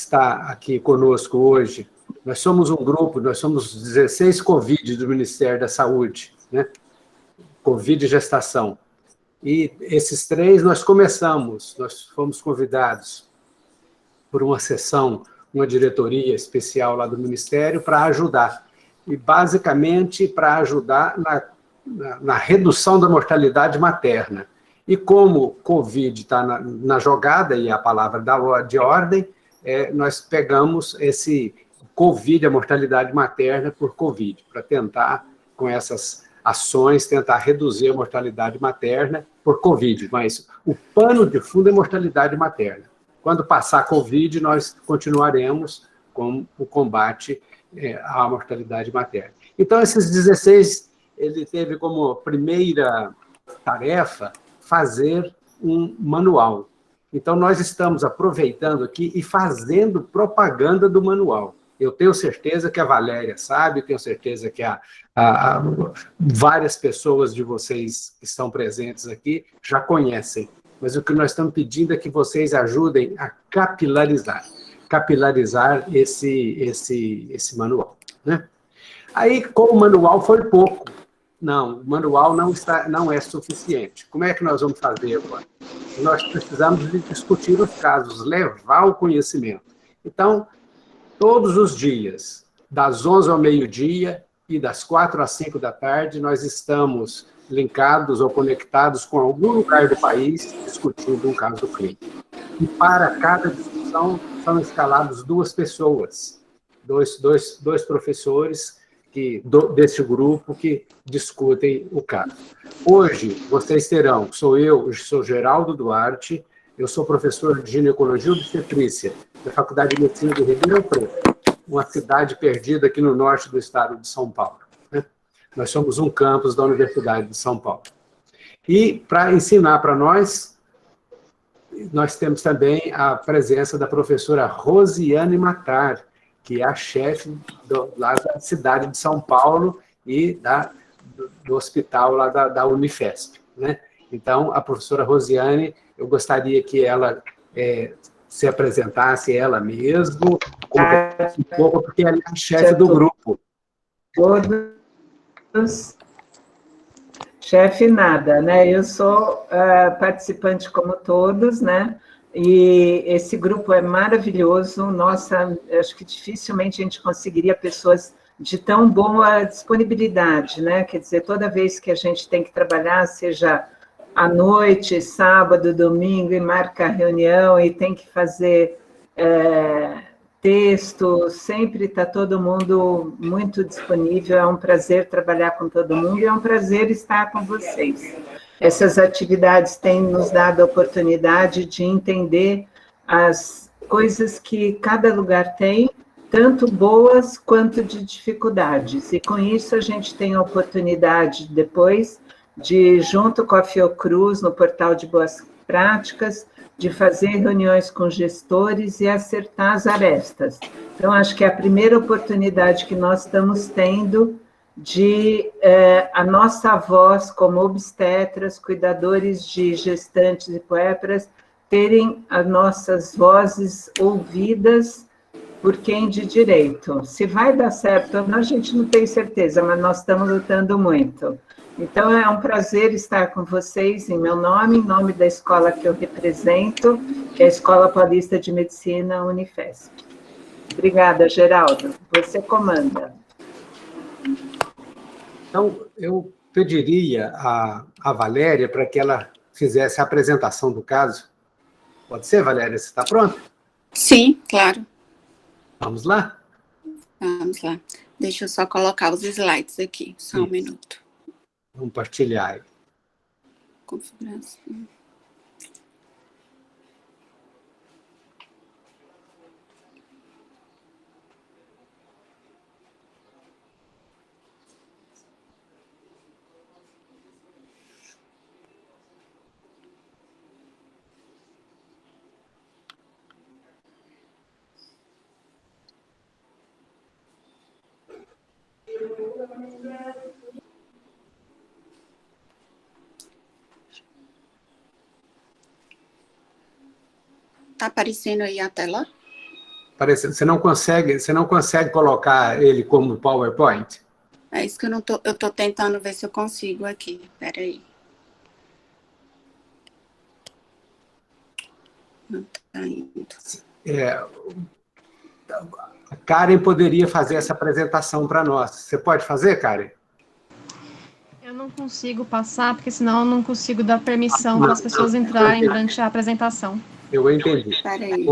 está aqui conosco hoje. Nós somos um grupo, nós somos 16 Covid do Ministério da Saúde, né? Covid e gestação. E esses 3 nós fomos convidados por uma sessão, uma diretoria especial lá do Ministério para ajudar. E, basicamente, para ajudar na redução da mortalidade materna. E como Covid está na jogada, e a palavra de ordem, nós pegamos esse Covid, a mortalidade materna por Covid, para tentar, com essas ações, tentar reduzir a mortalidade materna por Covid. Mas o pano de fundo é mortalidade materna. Quando passar a Covid, nós continuaremos com o combate à mortalidade materna. Então, esses 16, ele teve como primeira tarefa fazer um manual. Então, nós estamos aproveitando aqui e fazendo propaganda do manual. Eu tenho certeza que a Valéria sabe, tenho certeza que várias pessoas de vocês que estão presentes aqui já conhecem. Mas o que nós estamos pedindo é que vocês ajudem a capilarizar esse manual, né? Aí, com o manual foi pouco. Não, o manual não é suficiente. Como é que nós vamos fazer agora? Nós precisamos de discutir os casos, levar o conhecimento. Então, todos os dias, das 11 ao meio-dia e das 4 às 5 da tarde, nós estamos linkados ou conectados com algum lugar do país discutindo um caso clínico. E para cada discussão são escalados 2 pessoas, dois professores desse grupo que discutem o caso. Hoje, vocês terão, sou Geraldo Duarte, eu sou professor de ginecologia e obstetrícia da Faculdade de Medicina de Ribeirão Preto, uma cidade perdida aqui no norte do estado de São Paulo, né? Nós somos um campus da Universidade de São Paulo. E, para ensinar para nós temos também a presença da professora Rosiane Matar, que é a chefe lá da cidade de São Paulo e do hospital lá da Unifesp, né? Então, a professora Rosiane, eu gostaria que ela se apresentasse ela mesma, conversasse um pouco, porque ela é a chefe do grupo. Todos, chefe nada, né? Eu sou participante como todos, né? E esse grupo é maravilhoso. Nossa, acho que dificilmente a gente conseguiria pessoas de tão boa disponibilidade, né? Quer dizer, toda vez que a gente tem que trabalhar, seja à noite, sábado, domingo, e marca a reunião e tem que fazer texto, sempre está todo mundo muito disponível. É um prazer trabalhar com todo mundo e é um prazer estar com vocês. Essas atividades têm nos dado a oportunidade de entender as coisas que cada lugar tem, tanto boas quanto de dificuldades. E com isso a gente tem a oportunidade depois de, junto com a Fiocruz, no portal de boas práticas, de fazer reuniões com gestores e acertar as arestas. Então, acho que é a primeira oportunidade que nós estamos tendo de a nossa voz como obstetras, cuidadores de gestantes e puérperas, terem as nossas vozes ouvidas por quem de direito. Se vai dar certo ou não, a gente não tem certeza, mas nós estamos lutando muito. Então, é um prazer estar com vocês em meu nome, em nome da escola que eu represento, que é a Escola Paulista de Medicina, Unifesp. Obrigada, Geraldo. Você comanda. Então, eu pediria a Valéria para que ela fizesse a apresentação do caso. Pode ser, Valéria? Você está pronta? Sim, claro. Vamos lá? Vamos lá. Deixa eu só colocar os slides aqui, só um minuto. Vamos partilhar. Configuração. Tá aparecendo aí a tela? Parece, você não consegue colocar ele como PowerPoint? É isso que eu tô tentando ver se eu consigo aqui. Peraí. Não tá indo. A Karen poderia fazer essa apresentação para nós. Você pode fazer, Karen? Eu não consigo passar, porque senão eu não consigo dar permissão Não, para as pessoas entrarem durante a apresentação. Eu entendi. Peraí.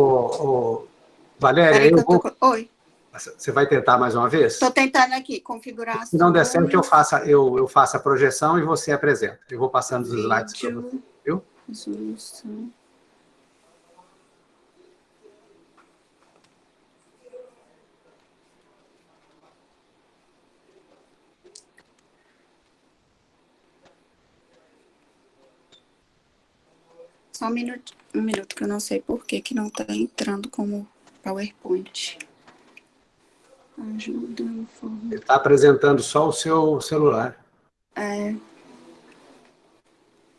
Valéria, Peraí que eu tô... Oi. Você vai tentar mais uma vez? Tô tentando aqui, configuração. Se não der certo, eu faço a projeção e você apresenta. Eu vou passando os slides para você, viu? Resolução. Só um minuto que eu não sei por que não está entrando como PowerPoint. Ajuda, informa. Ele está apresentando só o seu celular.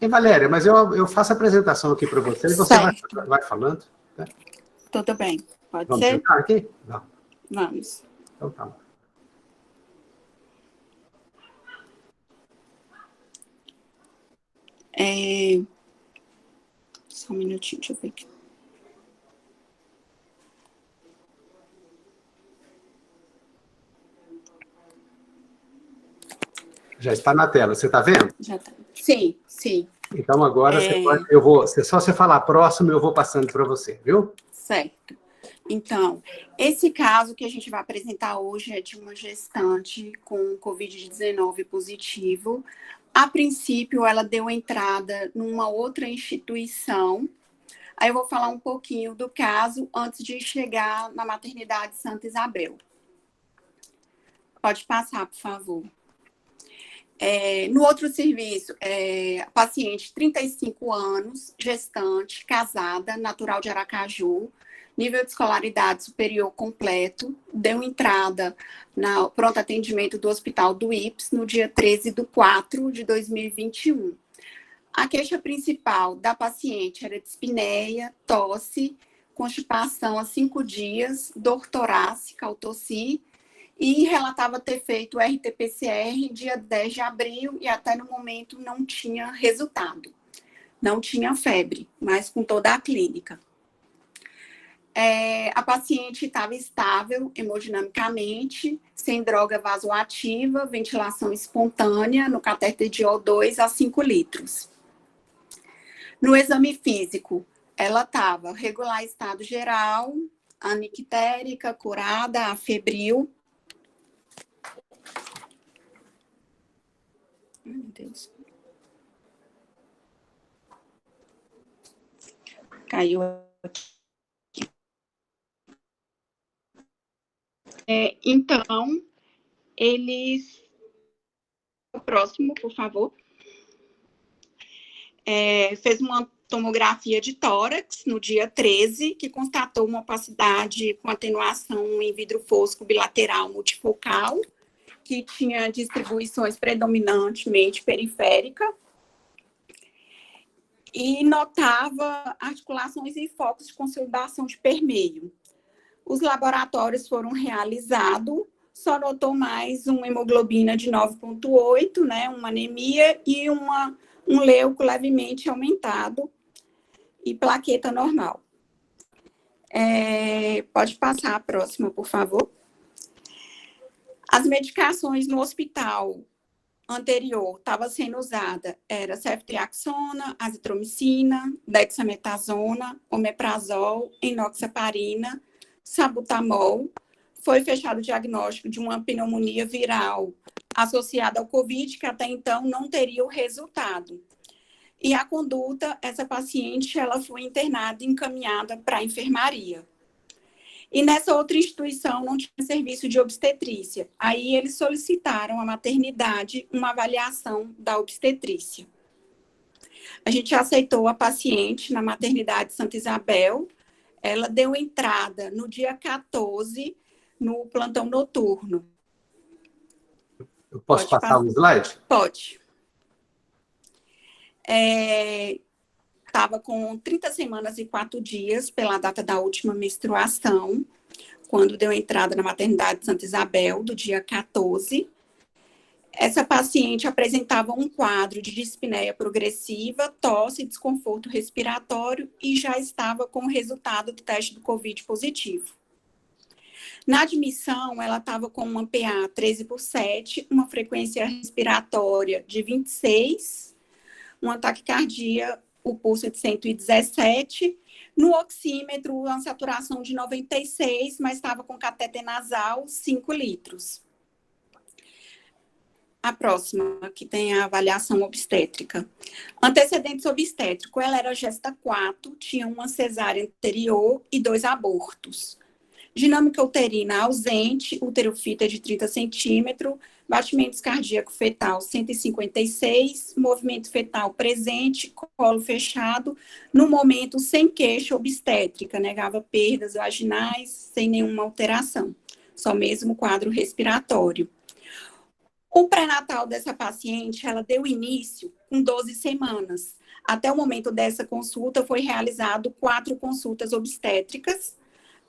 E, Valéria, mas eu faço a apresentação aqui para você e você vai falando. Tá? Tudo bem. Pode Vamos ser? tentar aqui? Não. Vamos. Então tá. Só um minutinho, deixa eu ver aqui. Já está na tela, você está vendo? Já tá. Sim, sim. Então agora só você falar próximo, eu vou passando para você, viu? Certo. Então, esse caso que a gente vai apresentar hoje é de uma gestante com Covid-19 positivo. A princípio, ela deu entrada numa outra instituição. Aí eu vou falar um pouquinho do caso antes de chegar na maternidade Santa Isabel. Pode passar, por favor. No outro serviço, paciente, 35 anos, gestante, casada, natural de Aracaju, nível de escolaridade superior completo, deu entrada no pronto atendimento do Hospital do IPS no dia 13/4/2021. A queixa principal da paciente era dispneia, tosse, constipação há 5 dias, dor torácica, autossia, e relatava ter feito o RT-PCR dia 10 de abril e até no momento não tinha resultado. Não tinha febre, mas com toda a clínica. A paciente estava estável hemodinamicamente, sem droga vasoativa, ventilação espontânea, no catéter de O2 a 5 litros. No exame físico, ela estava regular estado geral, anictérica, curada, afebril. Ai, meu Deus. Caiu aqui. Então, eles... O próximo, por favor. Fez uma tomografia de tórax no dia 13, que constatou uma opacidade com atenuação em vidro fosco bilateral multifocal, que tinha distribuições predominantemente periférica, e notava articulações e focos de consolidação de permeio. Os laboratórios foram realizados, só notou mais uma hemoglobina de 9,8, né, uma anemia e um leuco levemente aumentado e plaqueta normal. Pode passar a próxima, por favor. As medicações no hospital anterior estava sendo usada, era ceftriaxona, azitromicina, dexametasona, omeprazol, enoxaparina, sabutamol. Foi fechado o diagnóstico de uma pneumonia viral associada ao COVID, que até então não teria o resultado. E a conduta, essa paciente, ela foi internada e encaminhada para a enfermaria. E nessa outra instituição não tinha serviço de obstetrícia. Aí eles solicitaram à maternidade uma avaliação da obstetrícia. A gente aceitou a paciente na maternidade Santa Isabel. Ela deu entrada no dia 14 no plantão noturno. Eu posso passar um slide? Pode. Estava com 30 semanas e 4 dias pela data da última menstruação. quando deu entrada na maternidade de Santa Isabel, do dia 14. Essa paciente apresentava um quadro de dispneia progressiva, tosse, desconforto respiratório e já estava com o resultado do teste do COVID positivo. Na admissão, ela estava com uma PA 13/7, uma frequência respiratória de 26, uma taquicardia, o pulso de 117, no oxímetro, uma saturação de 96, mas estava com catéter nasal, 5 litros. A próxima, que tem a avaliação obstétrica. Antecedentes obstétricos, ela era gesta 4, tinha uma cesárea anterior e 2 abortos. Dinâmica uterina ausente, uterofita de 30 centímetros, batimentos cardíaco fetal 156, movimento fetal presente, colo fechado, no momento sem queixa obstétrica, negava perdas vaginais, sem nenhuma alteração, só mesmo quadro respiratório. O pré-natal dessa paciente, ela deu início com 12 semanas. Até o momento dessa consulta, foi realizado 4 consultas obstétricas.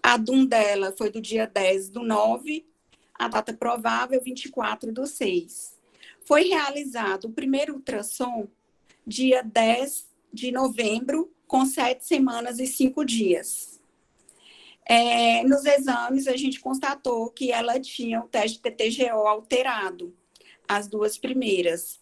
A DUM dela foi do dia 10/9, a data provável 24/6. Foi realizado o primeiro ultrassom dia 10 de novembro, com 7 semanas e 5 dias. Nos exames, a gente constatou que ela tinha o teste TTGO alterado. As 2 primeiras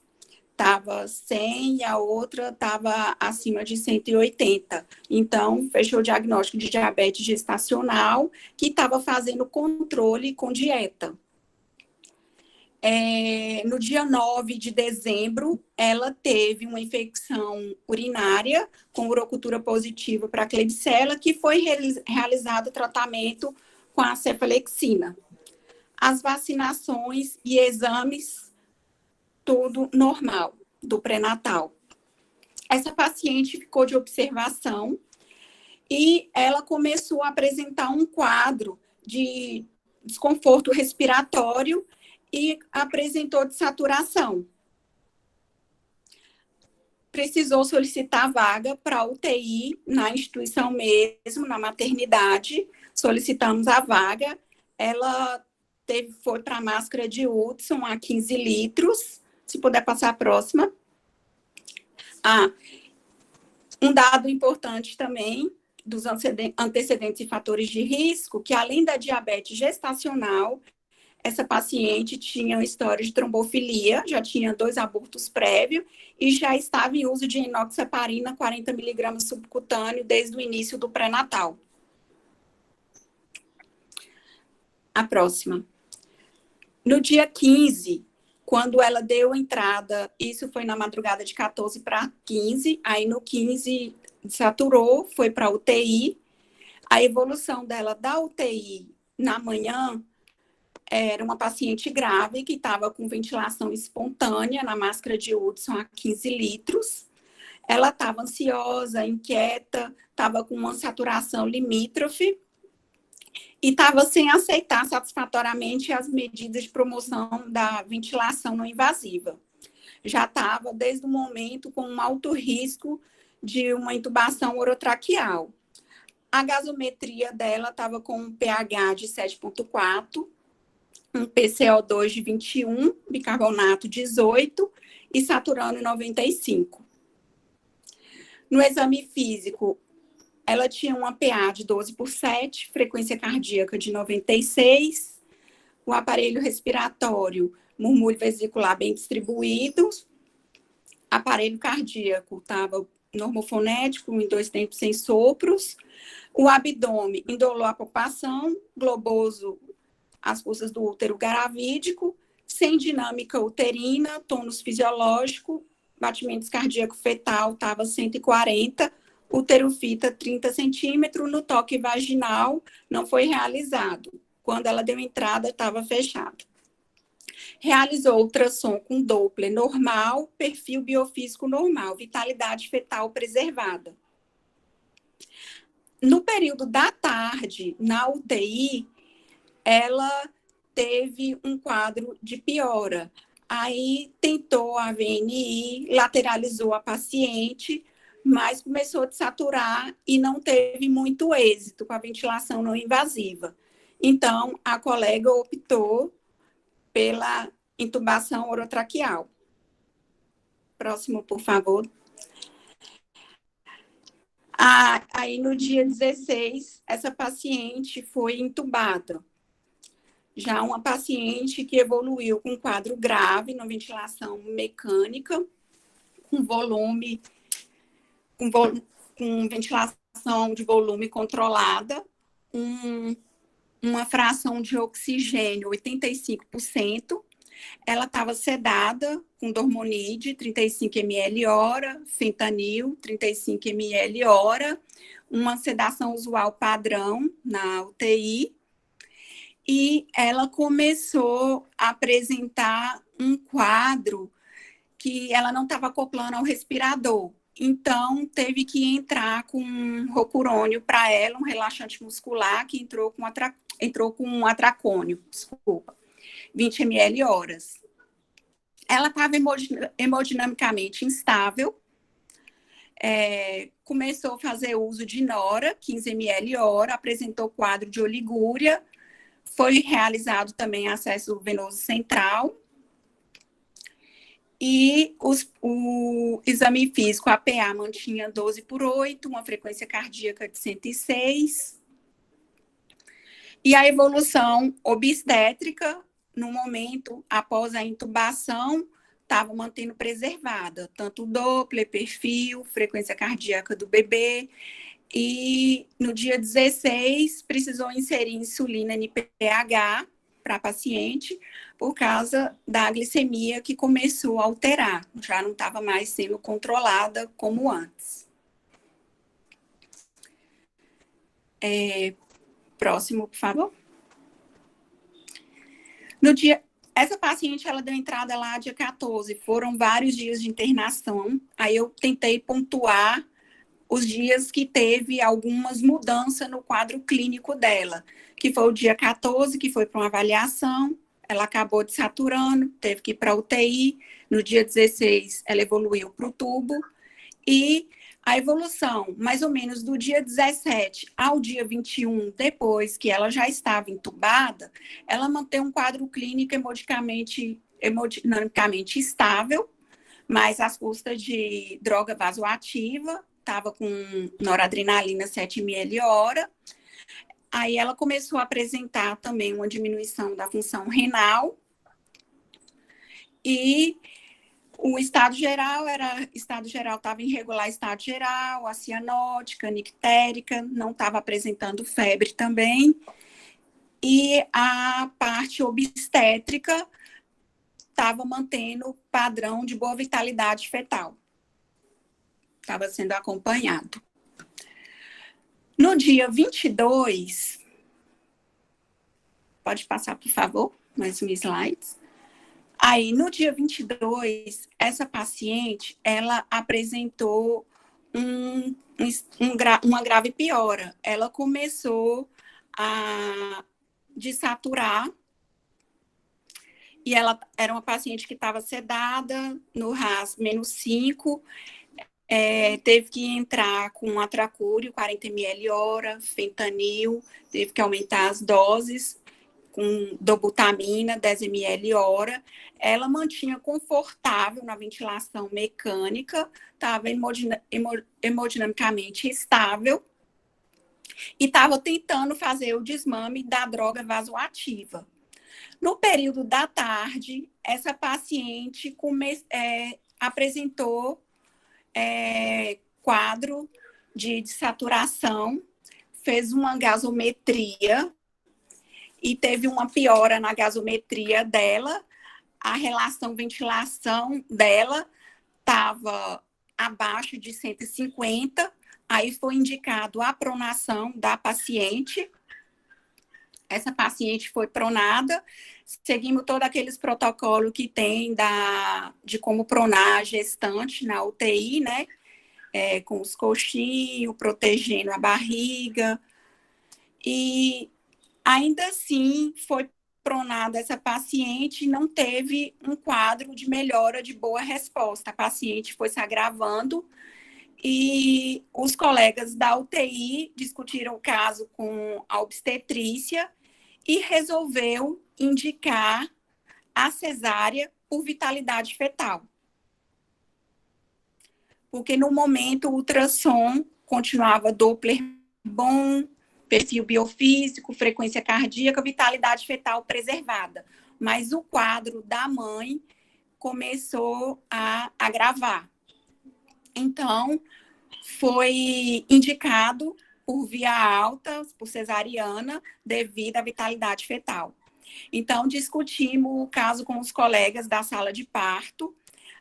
estava 100 e a outra estava acima de 180. Então, fechou o diagnóstico de diabetes gestacional, que estava fazendo controle com dieta. No dia 9 de dezembro, ela teve uma infecção urinária com urocultura positiva para Klebsiella, que foi realizado o tratamento com a cefalexina. As vacinações e exames, tudo normal, do pré-natal. Essa paciente ficou de observação e ela começou a apresentar um quadro de desconforto respiratório e apresentou desaturação. Precisou solicitar vaga para UTI na instituição mesmo, na maternidade. Solicitamos a vaga. Ela foi para a máscara de Hudson a 15 litros. Se puder passar a próxima. Um dado importante também dos antecedentes e fatores de risco, que além da diabetes gestacional, essa paciente tinha uma história de trombofilia, já tinha 2 abortos prévios e já estava em uso de enoxaparina 40 mg subcutâneo desde o início do pré-natal. A próxima. No dia 15, quando ela deu entrada, isso foi na madrugada de 14 para 15, aí no 15 saturou, foi para UTI. A evolução dela da UTI na manhã era uma paciente grave que estava com ventilação espontânea na máscara de Hudson a 15 litros. Ela estava ansiosa, inquieta, estava com uma saturação limítrofe e estava sem aceitar satisfatoriamente as medidas de promoção da ventilação não invasiva. Já estava, desde o momento, com um alto risco de uma intubação orotraqueal. A gasometria dela estava com um pH de 7,4, um PCO2 de 21, bicarbonato 18 e saturando 95. No exame físico, ela tinha uma PA de 12/7, frequência cardíaca de 96, o aparelho respiratório, murmúrio vesicular bem distribuído, aparelho cardíaco estava normofonético, em 2 tempos sem sopros, o abdômen indolor à palpação, globoso as forças do útero gravídico, sem dinâmica uterina, tônus fisiológico, batimentos cardíaco fetal estava 140, uterofita 30 centímetros, no toque vaginal não foi realizado. Quando ela deu entrada, estava fechado. Realizou ultrassom com Doppler normal, perfil biofísico normal, vitalidade fetal preservada. No período da tarde, na UTI, ela teve um quadro de piora. Aí tentou a VNI, lateralizou a paciente, mas começou a desaturar e não teve muito êxito com a ventilação não invasiva. Então, a colega optou pela intubação orotraqueal. Próximo, por favor. Aí, no dia 16, essa paciente foi intubada. Já uma paciente que evoluiu com quadro grave na ventilação mecânica, com ventilação de volume controlada, uma fração de oxigênio 85%. Ela estava sedada com dormonide, 35 ml hora, fentanil, 35 ml hora, uma sedação usual padrão na UTI. E ela começou a apresentar um quadro que ela não estava acoplando ao respirador. Então, teve que entrar com um rocurônio para ela, um relaxante muscular, que entrou com um atracônio, 20 ml horas. Ela estava hemodinamicamente instável, começou a fazer uso de Nora, 15 ml hora, apresentou quadro de oligúria, foi realizado também acesso venoso central, e o exame físico, a PA mantinha 12/8, uma frequência cardíaca de 106, e a evolução obstétrica, no momento, após a intubação, estava mantendo preservada, tanto o Doppler, perfil, frequência cardíaca do bebê, e no dia 16, precisou inserir insulina NPH para a paciente, por causa da glicemia que começou a alterar, já não estava mais sendo controlada como antes. Próximo, por favor. Essa paciente, ela deu entrada lá dia 14, foram vários dias de internação, aí eu tentei pontuar os dias que teve algumas mudanças no quadro clínico dela, que foi o dia 14, que foi para uma avaliação, ela acabou desaturando, teve que ir para a UTI, no dia 16 ela evoluiu para o tubo, e a evolução, mais ou menos do dia 17 ao dia 21, depois que ela já estava entubada, ela mantém um quadro clínico hemodinamicamente estável, mas às custas de droga vasoativa, estava com noradrenalina 7 ml hora. Aí ela começou a apresentar também uma diminuição da função renal. E o estado geral estava irregular, estado geral, acianótica, nictérica, não estava apresentando febre também. E a parte obstétrica estava mantendo padrão de boa vitalidade fetal. Estava sendo acompanhado. No dia 22, pode passar, por favor, mais um slide. Aí, no dia 22, essa paciente, ela apresentou uma grave piora. Ela começou a desaturar, e ela era uma paciente que estava sedada, no RAS -5, teve que entrar com atracúrio, 40 ml hora, fentanil, teve que aumentar as doses, com dobutamina, 10 ml hora. Ela mantinha confortável na ventilação mecânica, estava hemodinamicamente estável, e estava tentando fazer o desmame da droga vasoativa. No período da tarde, essa paciente apresentou quadro de saturação, fez uma gasometria e teve uma piora na gasometria dela, a relação ventilação dela estava abaixo de 150, aí foi indicado a pronação da paciente. Essa paciente foi pronada, seguimos todos aqueles protocolos que tem de como pronar a gestante na UTI, né? Com os coxinhos, protegendo a barriga. E ainda assim foi pronada essa paciente, não teve um quadro de melhora de boa resposta. A paciente foi se agravando e os colegas da UTI discutiram o caso com a obstetrícia e resolveu indicar a cesárea por vitalidade fetal. Porque no momento o ultrassom continuava Doppler bom, perfil biofísico, frequência cardíaca, vitalidade fetal preservada. Mas o quadro da mãe começou a agravar. Então, foi indicado por via alta, por cesariana, devido à vitalidade fetal. Então, discutimos o caso com os colegas da sala de parto.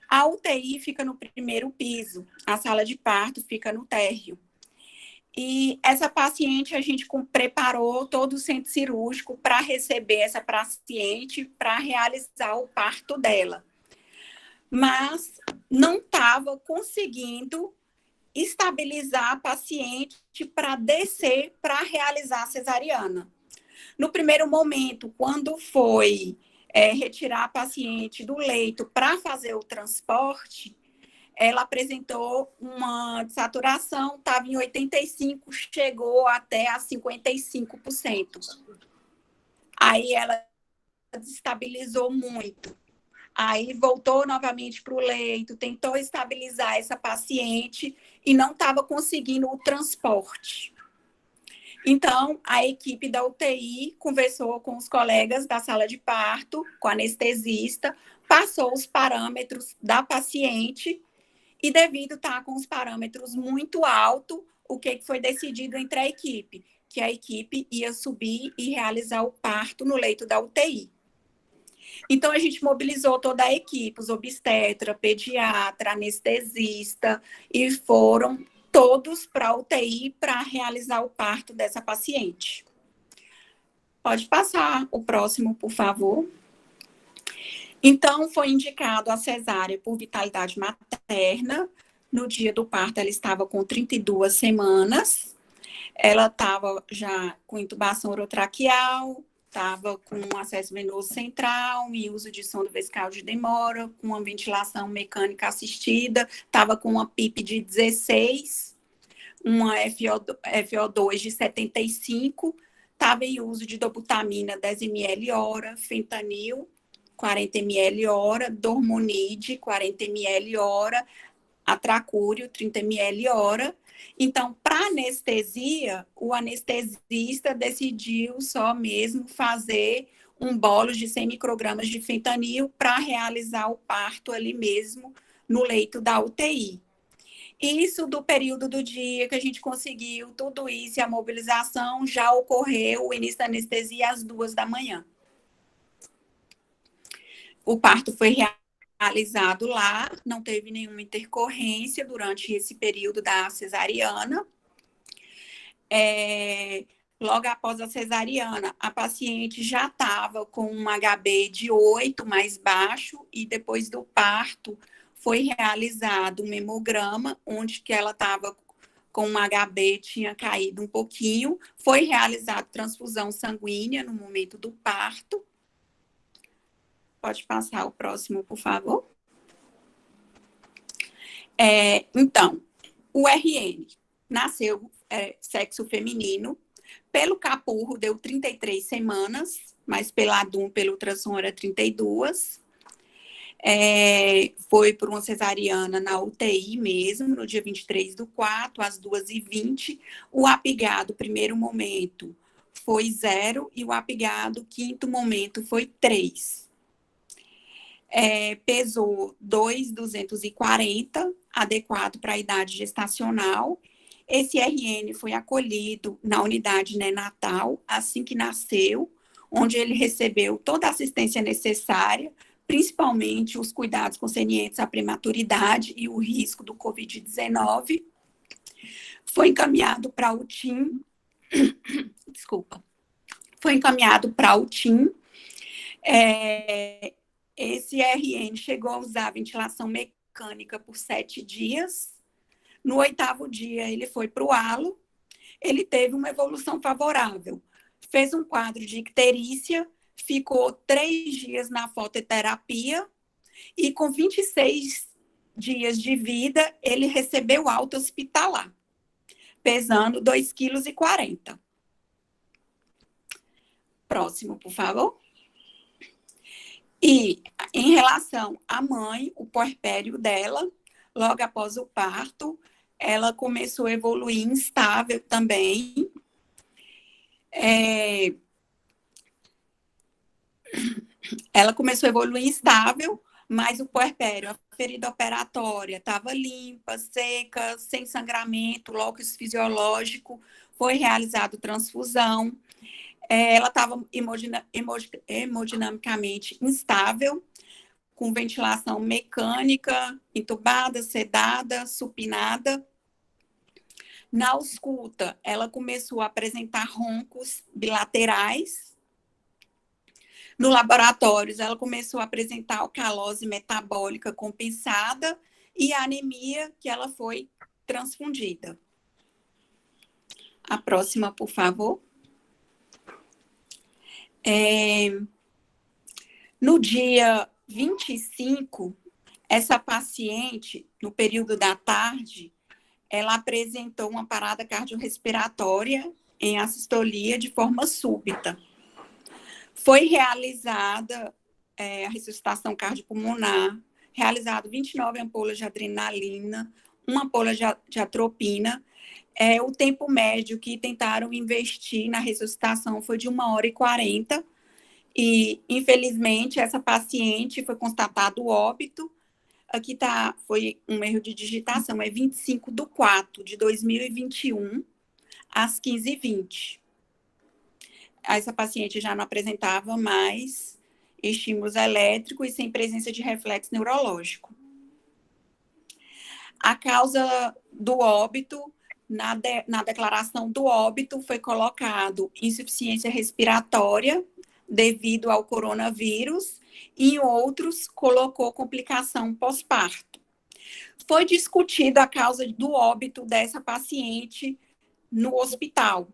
A UTI fica no primeiro piso, a sala de parto fica no térreo. E essa paciente, a gente preparou todo o centro cirúrgico para receber essa paciente, para realizar o parto dela. Mas não estava conseguindo estabilizar a paciente para descer para realizar a cesariana. No primeiro momento, quando foi retirar a paciente do leito para fazer o transporte, ela apresentou uma saturação, estava em 85%, chegou até a 55%. Aí ela desestabilizou muito. Aí voltou novamente para o leito, tentou estabilizar essa paciente e não estava conseguindo o transporte. Então, a equipe da UTI conversou com os colegas da sala de parto, com a anestesista, passou os parâmetros da paciente e, devido a estar com os parâmetros muito altos, o que foi decidido entre a equipe? Que a equipe ia subir e realizar o parto no leito da UTI. Então, a gente mobilizou toda a equipe, os obstetra, pediatra, anestesista, e foram todos para a UTI para realizar o parto dessa paciente. Pode passar o próximo, por favor. Então, foi indicado a cesárea por vitalidade materna. No dia do parto, ela estava com 32 semanas. Ela estava já com intubação orotraqueal, estava com acesso venoso central e uso de sonda vesical de demora, com uma ventilação mecânica assistida, estava com uma PIP de 16, uma FO2 de 75, estava em uso de dobutamina 10 ml hora, fentanil 40 ml hora, dormonide 40 ml hora, atracúrio 30 ml hora. Então, para anestesia, o anestesista decidiu só mesmo fazer um bolus de 100 microgramas de fentanil para realizar o parto ali mesmo no leito da UTI. Isso do período do dia que a gente conseguiu tudo isso e a mobilização já ocorreu o início da anestesia às 2 da manhã. O parto foi realizado lá, não teve nenhuma intercorrência durante esse período da cesariana. Logo após a cesariana, a paciente já estava com um HB de 8 mais baixo e depois do parto foi realizado um hemograma, onde que ela estava com um HB, tinha caído um pouquinho, foi realizada transfusão sanguínea no momento do parto. Pode passar o próximo, por favor. Então, o RN nasceu sexo feminino, pelo capurro deu 33 semanas, mas pela ADUM, pelo ultrassom, era 32. Foi por uma cesariana na UTI mesmo, no dia 23/4, às 2h20. O apigado, primeiro momento, foi 0 e o apigado, quinto momento, foi 3. Pesou 2.240, adequado para a idade gestacional. Esse RN foi acolhido na unidade neonatal assim que nasceu, onde ele recebeu toda a assistência necessária, principalmente os cuidados concernentes à prematuridade e o risco do Covid-19. Foi encaminhado para o TIM. Desculpa. Foi encaminhado para o TIM. Esse RN chegou a usar ventilação mecânica por 7 dias. No 8º dia, ele foi para o halo. Ele teve uma evolução favorável. Fez um quadro de icterícia, ficou 3 dias na fototerapia e com 26 dias de vida, ele recebeu alta hospitalar, pesando 2,40 kg. Próximo, por favor. E, em relação à mãe, o puerpério dela, logo após o parto, ela começou a evoluir instável também. Ela começou a evoluir instável, mas o puerpério, a ferida operatória, estava limpa, seca, sem sangramento, locus fisiológico, foi realizado transfusão. Ela estava hemodinamicamente instável, com ventilação mecânica, entubada, sedada, supinada. Na ausculta, ela começou a apresentar roncos bilaterais. No laboratório, ela começou a apresentar alcalose metabólica compensada e a anemia que ela foi transfundida. A próxima, por favor. No dia 25, essa paciente, no período da tarde, ela apresentou uma parada cardiorrespiratória em assistolia de forma súbita. Foi realizada a ressuscitação cardiopulmonar, realizado 29 ampolas de adrenalina, uma ampola de atropina. O tempo médio que tentaram investir na ressuscitação foi de 1h40, e, infelizmente, essa paciente foi constatado o óbito. Aqui foi um erro de digitação, é 25/4/2021, às 15h20. Essa paciente já não apresentava mais estímulos elétricos e sem presença de reflexo neurológico. A causa do óbito, na declaração do óbito, foi colocado insuficiência respiratória devido ao coronavírus, e em outros colocou complicação pós-parto. Foi discutido a causa do óbito dessa paciente no hospital.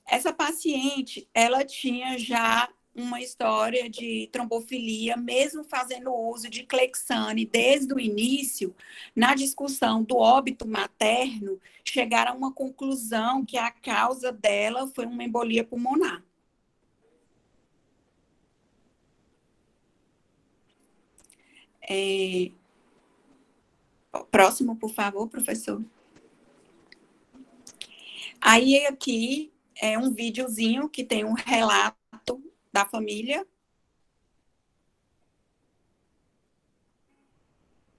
Essa paciente, ela tinha já uma história de trombofilia, mesmo fazendo uso de Clexane desde o início. Na discussão do óbito materno, chegaram a uma conclusão que a causa dela foi uma embolia pulmonar. Próximo, por favor, professor. Aí, aqui é um videozinho que tem um relato da família.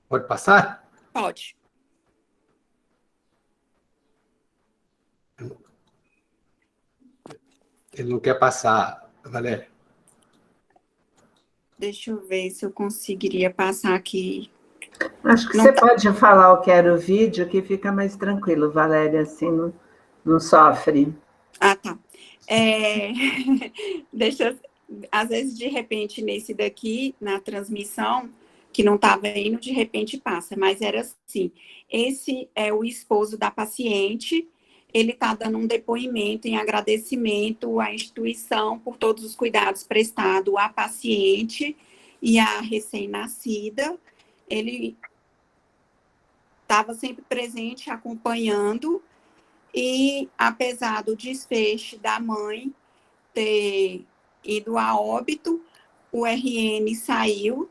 Pode passar? Pode. Ele não quer passar, Valéria. Deixa eu ver se eu conseguiria passar aqui. Acho que você pode falar o que era o vídeo, que fica mais tranquilo, Valéria, assim não sofre. Ah, tá. Às vezes, de repente, nesse daqui, na transmissão, que não estava indo, de repente passa, mas era assim. Esse é o esposo da paciente, ele está dando um depoimento em agradecimento à instituição por todos os cuidados prestados à paciente e à recém-nascida. Ele estava sempre presente, acompanhando, e apesar do desfecho da mãe ter ido a óbito, o RN saiu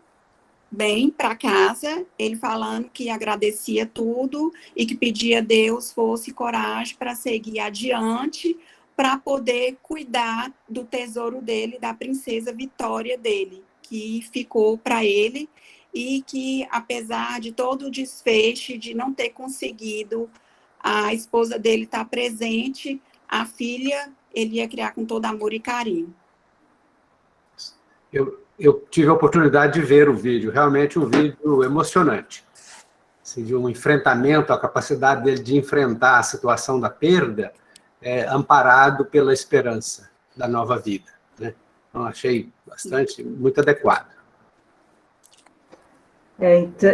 bem para casa, ele falando que agradecia tudo e que pedia a Deus força e coragem para seguir adiante, para poder cuidar do tesouro dele, da princesa Vitória dele, que ficou para ele, e que, apesar de todo o desfecho, de não ter conseguido a esposa dele estar presente, a filha ele ia criar com todo amor e carinho. Eu tive a oportunidade de ver o vídeo, realmente um vídeo emocionante. Assim, de um enfrentamento, a capacidade dele de enfrentar a situação da perda, amparado pela esperança da nova vida, né? Então, achei muito adequado.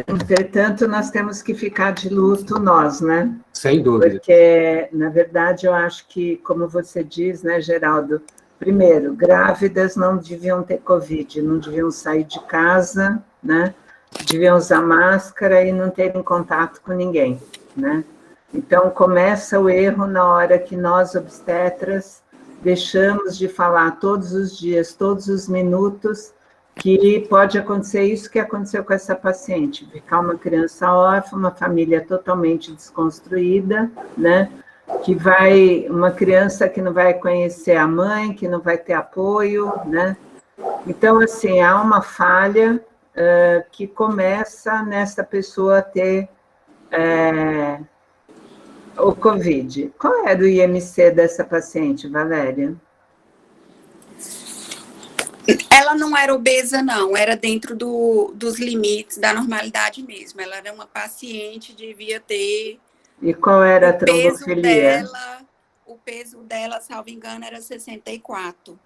Entretanto, nós temos que ficar de luto nós, né? Sem dúvida. Porque, na verdade, eu acho que, como você diz, né, Geraldo, primeiro, grávidas não deviam ter Covid, não deviam sair de casa, né? Deviam usar máscara e não terem contato com ninguém, né? Então, começa o erro na hora que nós, obstetras, deixamos de falar todos os dias, todos os minutos, que pode acontecer isso que aconteceu com essa paciente, ficar uma criança órfã, uma família totalmente desconstruída, né? Uma criança que não vai conhecer a mãe, que não vai ter apoio, né? Então, assim, há uma falha que começa nessa pessoa ter o COVID. Qual era o IMC dessa paciente, Valéria? Ela não era obesa, não, era dentro dos limites da normalidade mesmo. Ela era uma paciente, devia ter... E qual era a trombofilia? O peso dela, salvo engano, era 64.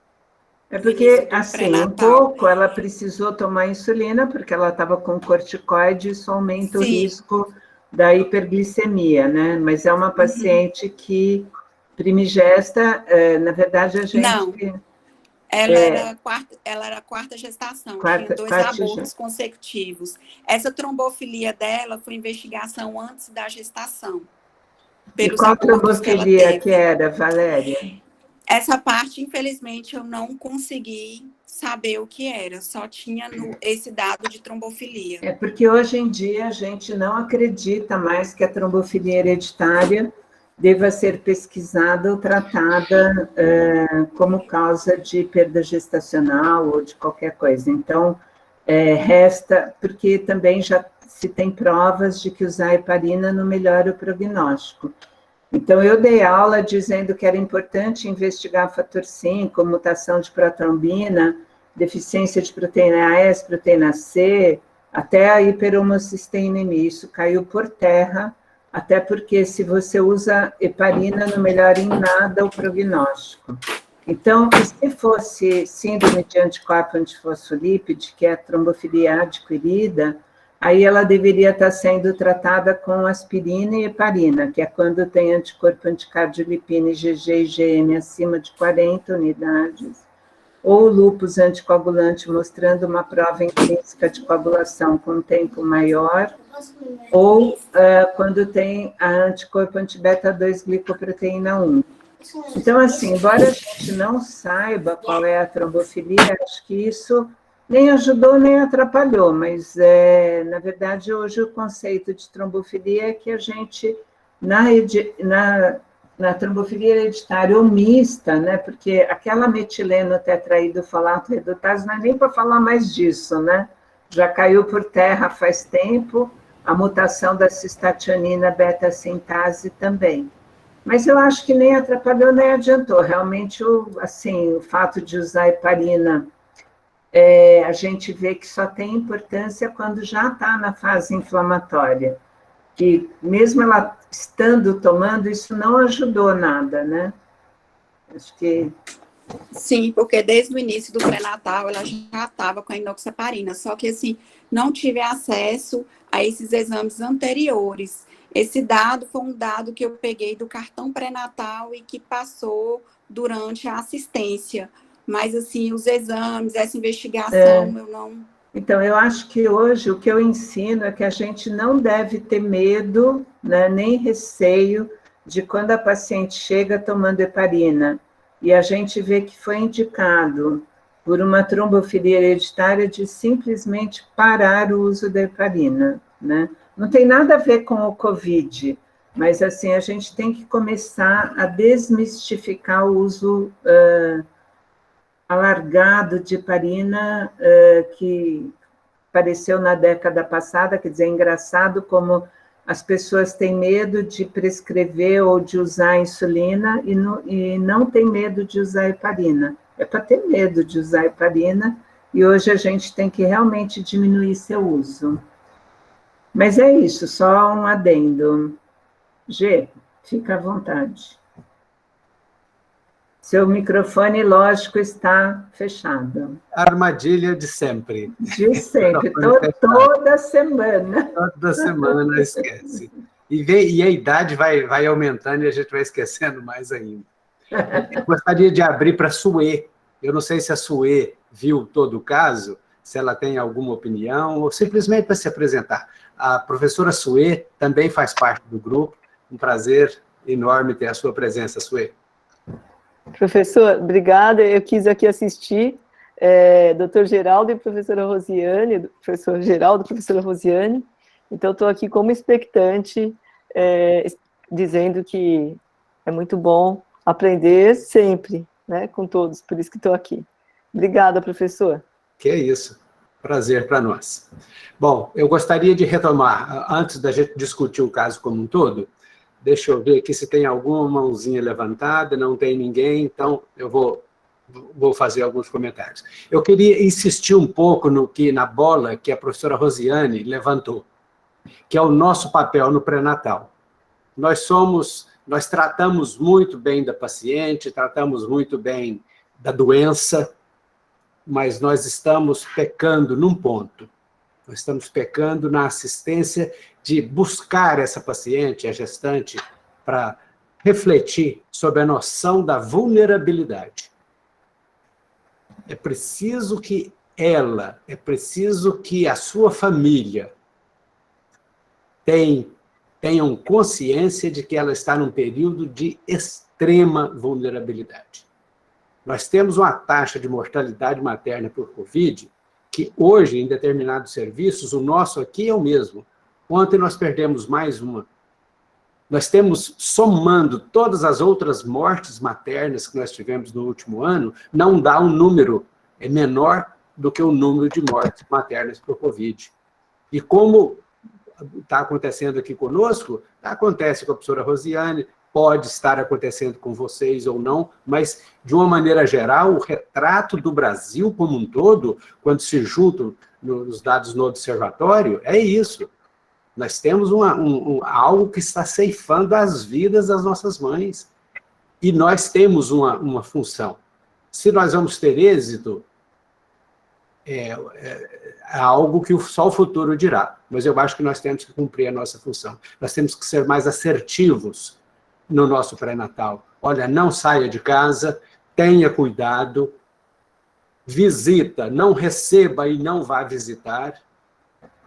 É porque, assim, um pouco ela precisou tomar insulina, porque ela estava com corticoide, isso aumenta o risco da hiperglicemia, né? Mas é uma paciente que primigesta, na verdade, a gente... Não. Ela era a quarta gestação, tinha 2 abortos consecutivos. Essa trombofilia dela foi investigação antes da gestação. E qual trombofilia que era, Valéria? Essa parte, infelizmente, eu não consegui saber o que era, só tinha esse dado de trombofilia. É porque hoje em dia a gente não acredita mais que a trombofilia hereditária deva ser pesquisada ou tratada como causa de perda gestacional ou de qualquer coisa. Então, resta, porque também já se tem provas de que usar heparina não melhora o prognóstico. Então, eu dei aula dizendo que era importante investigar fator 5, mutação de protrombina, deficiência de proteína S, proteína C, até a hiperhomocisteínemia. Isso caiu por terra, até porque se você usa heparina, não melhora em nada o prognóstico. Então, se fosse síndrome de anticorpo antifosfolípide, que é a trombofilia adquirida, aí ela deveria estar sendo tratada com aspirina e heparina, que é quando tem anticorpo anticardiolipina IgG e IgM acima de 40 unidades, ou lúpus anticoagulante mostrando uma prova intrínseca de coagulação com tempo maior, ou quando tem a anticorpo anti-beta-2 glicoproteína 1. Então, assim, embora a gente não saiba qual é a trombofilia, acho que isso nem ajudou nem atrapalhou, mas, na verdade, hoje o conceito de trombofilia é que a gente, na trombofilia hereditária ou mista, né, porque aquela metileno tetraidrofolato redutase não é nem para falar mais disso, né, já caiu por terra faz tempo, a mutação da cistationina beta-sintase também. Mas eu acho que nem atrapalhou nem adiantou, realmente, assim, o fato de usar heparina, a gente vê que só tem importância quando já está na fase inflamatória, que mesmo ela estando tomando, isso não ajudou nada, né? Acho que... Sim, porque desde o início do pré-natal ela já estava com a inoxaparina, só que assim, não tive acesso a esses exames anteriores. Esse dado foi um dado que eu peguei do cartão pré-natal e que passou durante a assistência. Mas, assim, os exames, essa investigação, eu não... Então, eu acho que hoje o que eu ensino é que a gente não deve ter medo, né, nem receio de quando a paciente chega tomando heparina e a gente vê que foi indicado por uma trombofilia hereditária de simplesmente parar o uso da heparina, né? Não tem nada a ver com o COVID, mas, assim, a gente tem que começar a desmistificar o uso alargado de heparina, que apareceu na década passada, quer dizer, é engraçado como as pessoas têm medo de prescrever ou de usar insulina e não tem medo de usar heparina. É para ter medo de usar heparina, e hoje a gente tem que realmente diminuir seu uso. Mas é isso, só um adendo. Gê, fica à vontade. Seu microfone, lógico, está fechado. Armadilha de sempre. De sempre, toda semana. Toda semana esquece. E a idade vai aumentando e a gente vai esquecendo mais ainda. Eu gostaria de abrir para a Suê. Eu não sei se a Suê viu todo o caso, se ela tem alguma opinião, ou simplesmente para se apresentar. A professora Suê também faz parte do grupo. Um prazer enorme ter a sua presença, Suê. Professor, obrigada. Eu quis aqui assistir Dr. Geraldo e professora Rosiane, professor Geraldo e professora Rosiane. Então, estou aqui como expectante, dizendo que é muito bom aprender sempre, né, com todos, por isso que estou aqui. Obrigada, professor. Que é isso. Prazer para nós. Bom, eu gostaria de retomar, antes da gente discutir o caso como um todo, deixa eu ver aqui se tem alguma mãozinha levantada, não tem ninguém, então eu vou fazer alguns comentários. Eu queria insistir um pouco na bola que a professora Rosiane levantou, que é o nosso papel no pré-natal. Nós tratamos muito bem da paciente, tratamos muito bem da doença, mas nós estamos pecando num ponto. Nós estamos pecando na assistência de buscar essa paciente, a gestante, para refletir sobre a noção da vulnerabilidade. É preciso que a sua família tenham consciência de que ela está num período de extrema vulnerabilidade. Nós temos uma taxa de mortalidade materna por Covid que hoje, em determinados serviços, o nosso aqui é o mesmo. Ontem nós perdemos mais uma. Nós temos, somando todas as outras mortes maternas que nós tivemos no último ano, não dá um número menor do que o número de mortes maternas por Covid. E como está acontecendo aqui conosco, acontece com a professora Rosiane, pode estar acontecendo com vocês ou não, mas, de uma maneira geral, o retrato do Brasil como um todo, quando se juntam os dados no observatório, é isso. Nós temos algo que está ceifando as vidas das nossas mães. E nós temos uma função. Se nós vamos ter êxito, é algo que só o futuro dirá. Mas eu acho que nós temos que cumprir a nossa função. Nós temos que ser mais assertivos no nosso pré-natal. Olha, não saia de casa, tenha cuidado, visita, não receba e não vá visitar.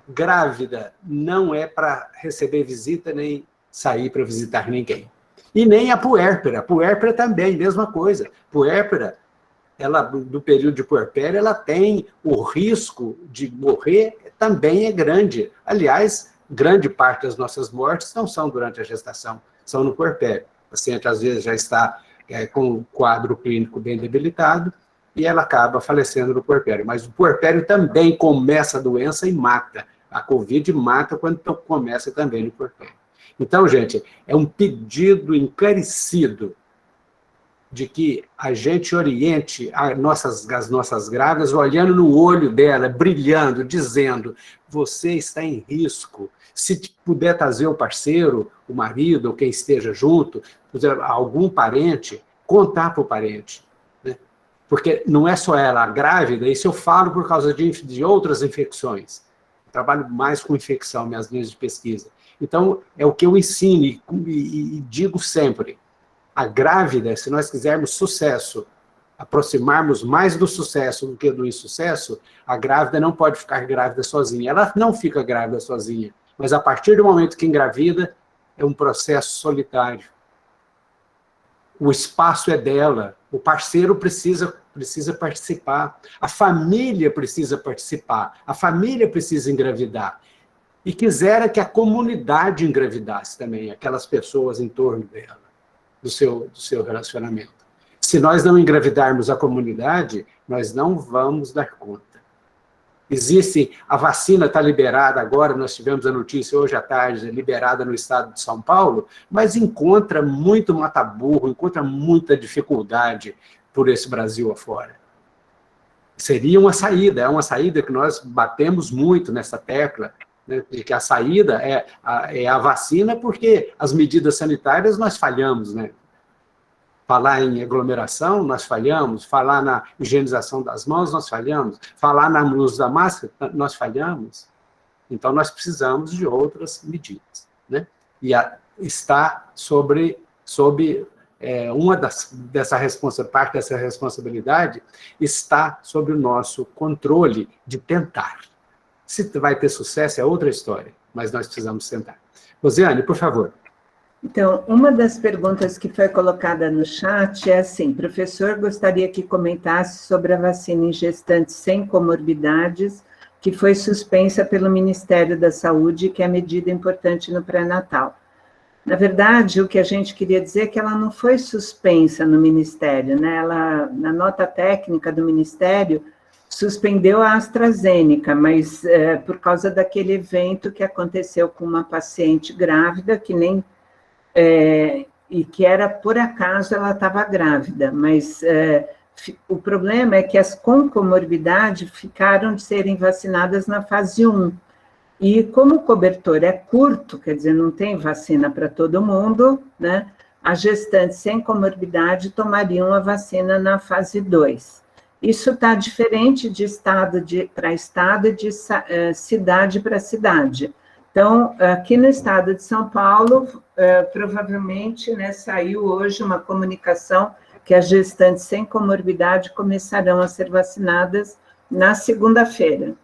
Grávida não é para receber visita, nem sair para visitar ninguém. E nem a puérpera. A puérpera também, mesma coisa. Puérpera, ela, do período de puerpério, ela tem o risco de morrer, também é grande. Aliás, grande parte das nossas mortes não são durante a gestação, são no puerpério. O paciente, às vezes, já está com um quadro clínico bem debilitado e ela acaba falecendo no puerpério. Mas o puerpério também começa a doença e mata. A Covid mata quando começa também no puerpério. Então, gente, é um pedido encarecido de que a gente oriente as nossas grávidas olhando no olho dela, brilhando, dizendo, você está em risco. Se puder trazer o parceiro, o marido, ou quem esteja junto, algum parente, contar para o parente. Né? Porque não é só ela, a grávida, isso eu falo por causa de outras infecções. Eu trabalho mais com infecção, minhas linhas de pesquisa. Então, é o que eu ensino e digo sempre. A grávida, se nós quisermos sucesso, aproximarmos mais do sucesso do que do insucesso, a grávida não pode ficar grávida sozinha. Ela não fica grávida sozinha. Mas a partir do momento que engravida, é um processo solitário. O espaço é dela, o parceiro precisa participar, a família precisa participar, a família precisa engravidar. E quisera que a comunidade engravidasse também, aquelas pessoas em torno dela, do seu relacionamento. Se nós não engravidarmos a comunidade, nós não vamos dar conta. A vacina está liberada agora, nós tivemos a notícia hoje à tarde, liberada no estado de São Paulo, mas encontra muito mata-burro, encontra muita dificuldade por esse Brasil afora. Seria uma saída, é uma saída que nós batemos muito nessa tecla, né, que a saída é a vacina, porque as medidas sanitárias nós falhamos, né? Falar em aglomeração, nós falhamos. Falar na higienização das mãos, nós falhamos. Falar no uso da máscara, nós falhamos. Então, nós precisamos de outras medidas. Né? E está sob parte dessa responsabilidade está sobre o nosso controle de tentar. Se vai ter sucesso é outra história, mas nós precisamos tentar. Rosiane, por favor. Então, uma das perguntas que foi colocada no chat é assim: professor, gostaria que comentasse sobre a vacina em gestantes sem comorbidades, que foi suspensa pelo Ministério da Saúde, que é medida importante no pré-natal. Na verdade, o que a gente queria dizer é que ela não foi suspensa no Ministério, né? Ela, na nota técnica do Ministério, suspendeu a AstraZeneca, mas por causa daquele evento que aconteceu com uma paciente grávida, que nem... e que era, por acaso, ela estava grávida, mas o problema é que as com comorbidade ficaram de serem vacinadas na fase 1, e como o cobertor é curto, quer dizer, não tem vacina para todo mundo, né? As gestantes sem comorbidade tomariam a vacina na fase 2. Isso está diferente de estado para estado e de cidade para cidade. Então, aqui no estado de São Paulo, provavelmente, né, saiu hoje uma comunicação que as gestantes sem comorbidade começarão a ser vacinadas na segunda-feira.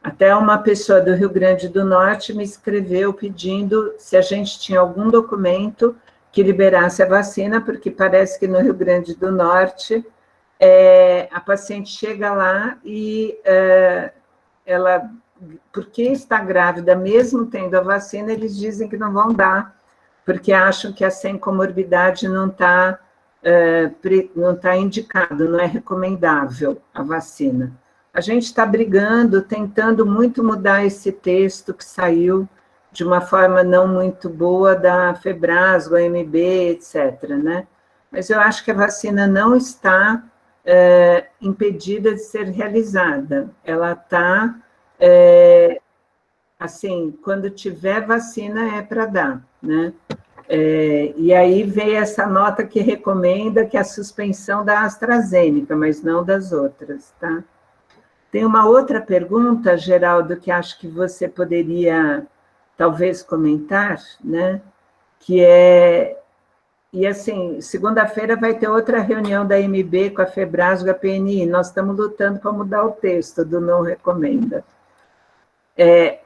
Até uma pessoa do Rio Grande do Norte me escreveu pedindo se a gente tinha algum documento que liberasse a vacina, porque parece que no Rio Grande do Norte a paciente chega lá e ela, porque está grávida, mesmo tendo a vacina, eles dizem que não vão dar, porque acham que a sem comorbidade não está indicado, não é recomendável a vacina. A gente está brigando, tentando muito mudar esse texto que saiu de uma forma não muito boa da Febrasgo, AMB, etc., né? Mas eu acho que a vacina não está impedida de ser realizada. Ela está, assim, quando tiver vacina é para dar, né? E aí veio essa nota que recomenda que a suspensão da AstraZeneca, mas não das outras, tá? Tem uma outra pergunta, Geraldo, que acho que você poderia, talvez, comentar, né? Que é... E, assim, segunda-feira vai ter outra reunião da MB com a Febrasgo e a PNI. Nós estamos lutando para mudar o texto do não recomenda.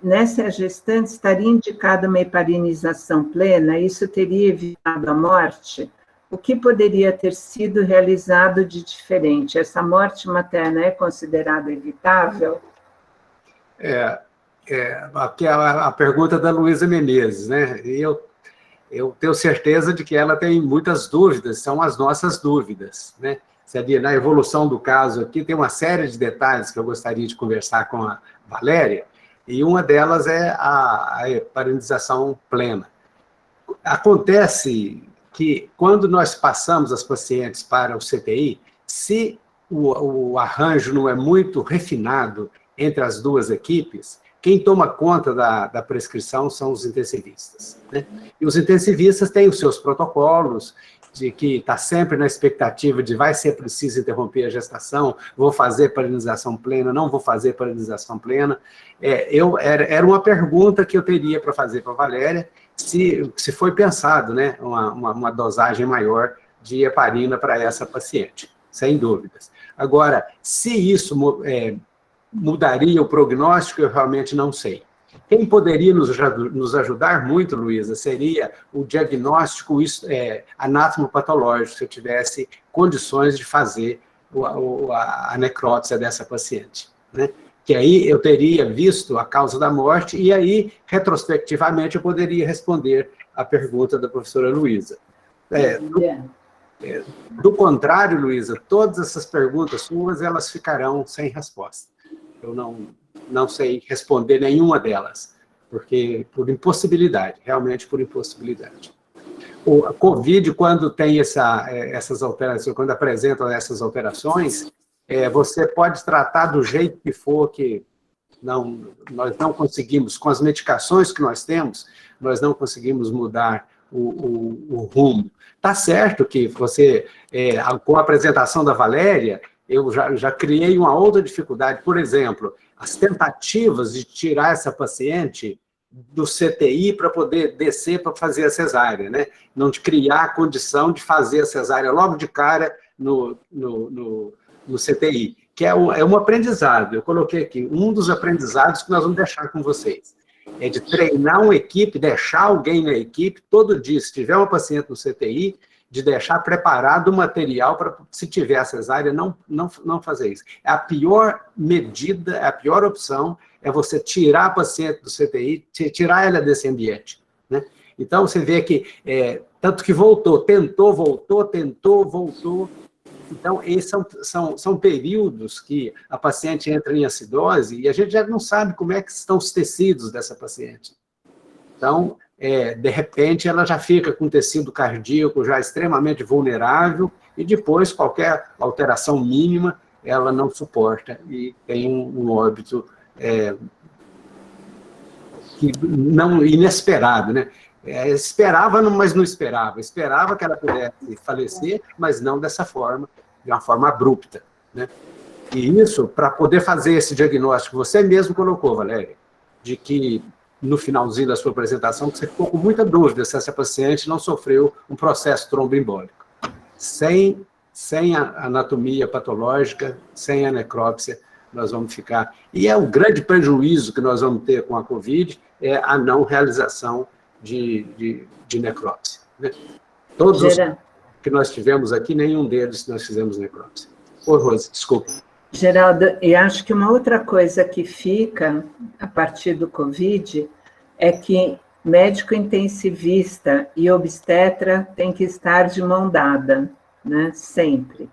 Nessa gestante, estaria indicada uma heparinização plena? Isso teria evitado a morte? O que poderia ter sido realizado de diferente? Essa morte materna é considerada evitável? Aqui a pergunta da Luísa Menezes, né? E eu tenho certeza de que ela tem muitas dúvidas, são as nossas dúvidas, né? Sabia, na evolução do caso aqui, tem uma série de detalhes que eu gostaria de conversar com a Valéria, e uma delas é a heparinização plena. Acontece que, quando nós passamos as pacientes para o CTI, se o arranjo não é muito refinado entre as duas equipes, quem toma conta da prescrição são os intensivistas, né? E os intensivistas têm os seus protocolos, de que está sempre na expectativa de vai ser preciso interromper a gestação, vou fazer parinização plena, não vou fazer parinização plena. Era uma pergunta que eu teria para fazer para a Valéria, se foi pensado, né, uma dosagem maior de heparina para essa paciente, sem dúvidas. Agora, se isso mudaria o prognóstico, eu realmente não sei. Quem poderia nos ajudar muito, Luísa, seria o diagnóstico anatomopatológico, se eu tivesse condições de fazer a necrópsia dessa paciente, né? Que aí eu teria visto a causa da morte e aí, retrospectivamente, eu poderia responder a pergunta da professora Luísa. Do contrário, Luísa, todas essas perguntas suas, elas ficarão sem resposta. Eu não sei responder nenhuma delas, porque por impossibilidade, realmente por impossibilidade. A COVID, quando tem essas alterações, quando apresentam essas alterações, você pode tratar do jeito que for, que nós não conseguimos, com as medicações que nós temos, nós não conseguimos mudar o rumo. Está certo que você, com a apresentação da Valéria, eu já criei uma outra dificuldade. Por exemplo, as tentativas de tirar essa paciente do CTI para poder descer para fazer a cesárea, né? Não de criar a condição de fazer a cesárea logo de cara no CTI, que é um aprendizado. Eu coloquei aqui um dos aprendizados que nós vamos deixar com vocês. É de treinar uma equipe, deixar alguém na equipe, todo dia, se tiver uma paciente no CTI, de deixar preparado o material para, se tiver a cesárea, não fazer isso. A pior medida, a pior opção é você tirar a paciente do CTI, tirar ela desse ambiente, né? Então, você vê que, tanto que voltou, tentou, voltou. Então, esses são períodos que a paciente entra em acidose e a gente já não sabe como é que estão os tecidos dessa paciente. Então, de repente, ela já fica com tecido cardíaco já extremamente vulnerável e depois, qualquer alteração mínima, ela não suporta e tem um óbito inesperado, né? Esperava, mas não esperava. Esperava que ela pudesse falecer, mas não dessa forma, de uma forma abrupta, né? E isso, para poder fazer esse diagnóstico, você mesmo colocou, Valéria, de que no finalzinho da sua apresentação, você ficou com muita dúvida se essa paciente não sofreu um processo tromboembólico. Sem a anatomia patológica, sem a necrópsia, nós vamos ficar... E o grande prejuízo que nós vamos ter com a COVID é a não realização de necrópsia, né? Todos os que nós tivemos aqui, nenhum deles nós fizemos necrópsia. Ô, Rose, desculpa. Geraldo, e acho que uma outra coisa que fica a partir do COVID é que médico intensivista e obstetra tem que estar de mão dada, né? Sempre.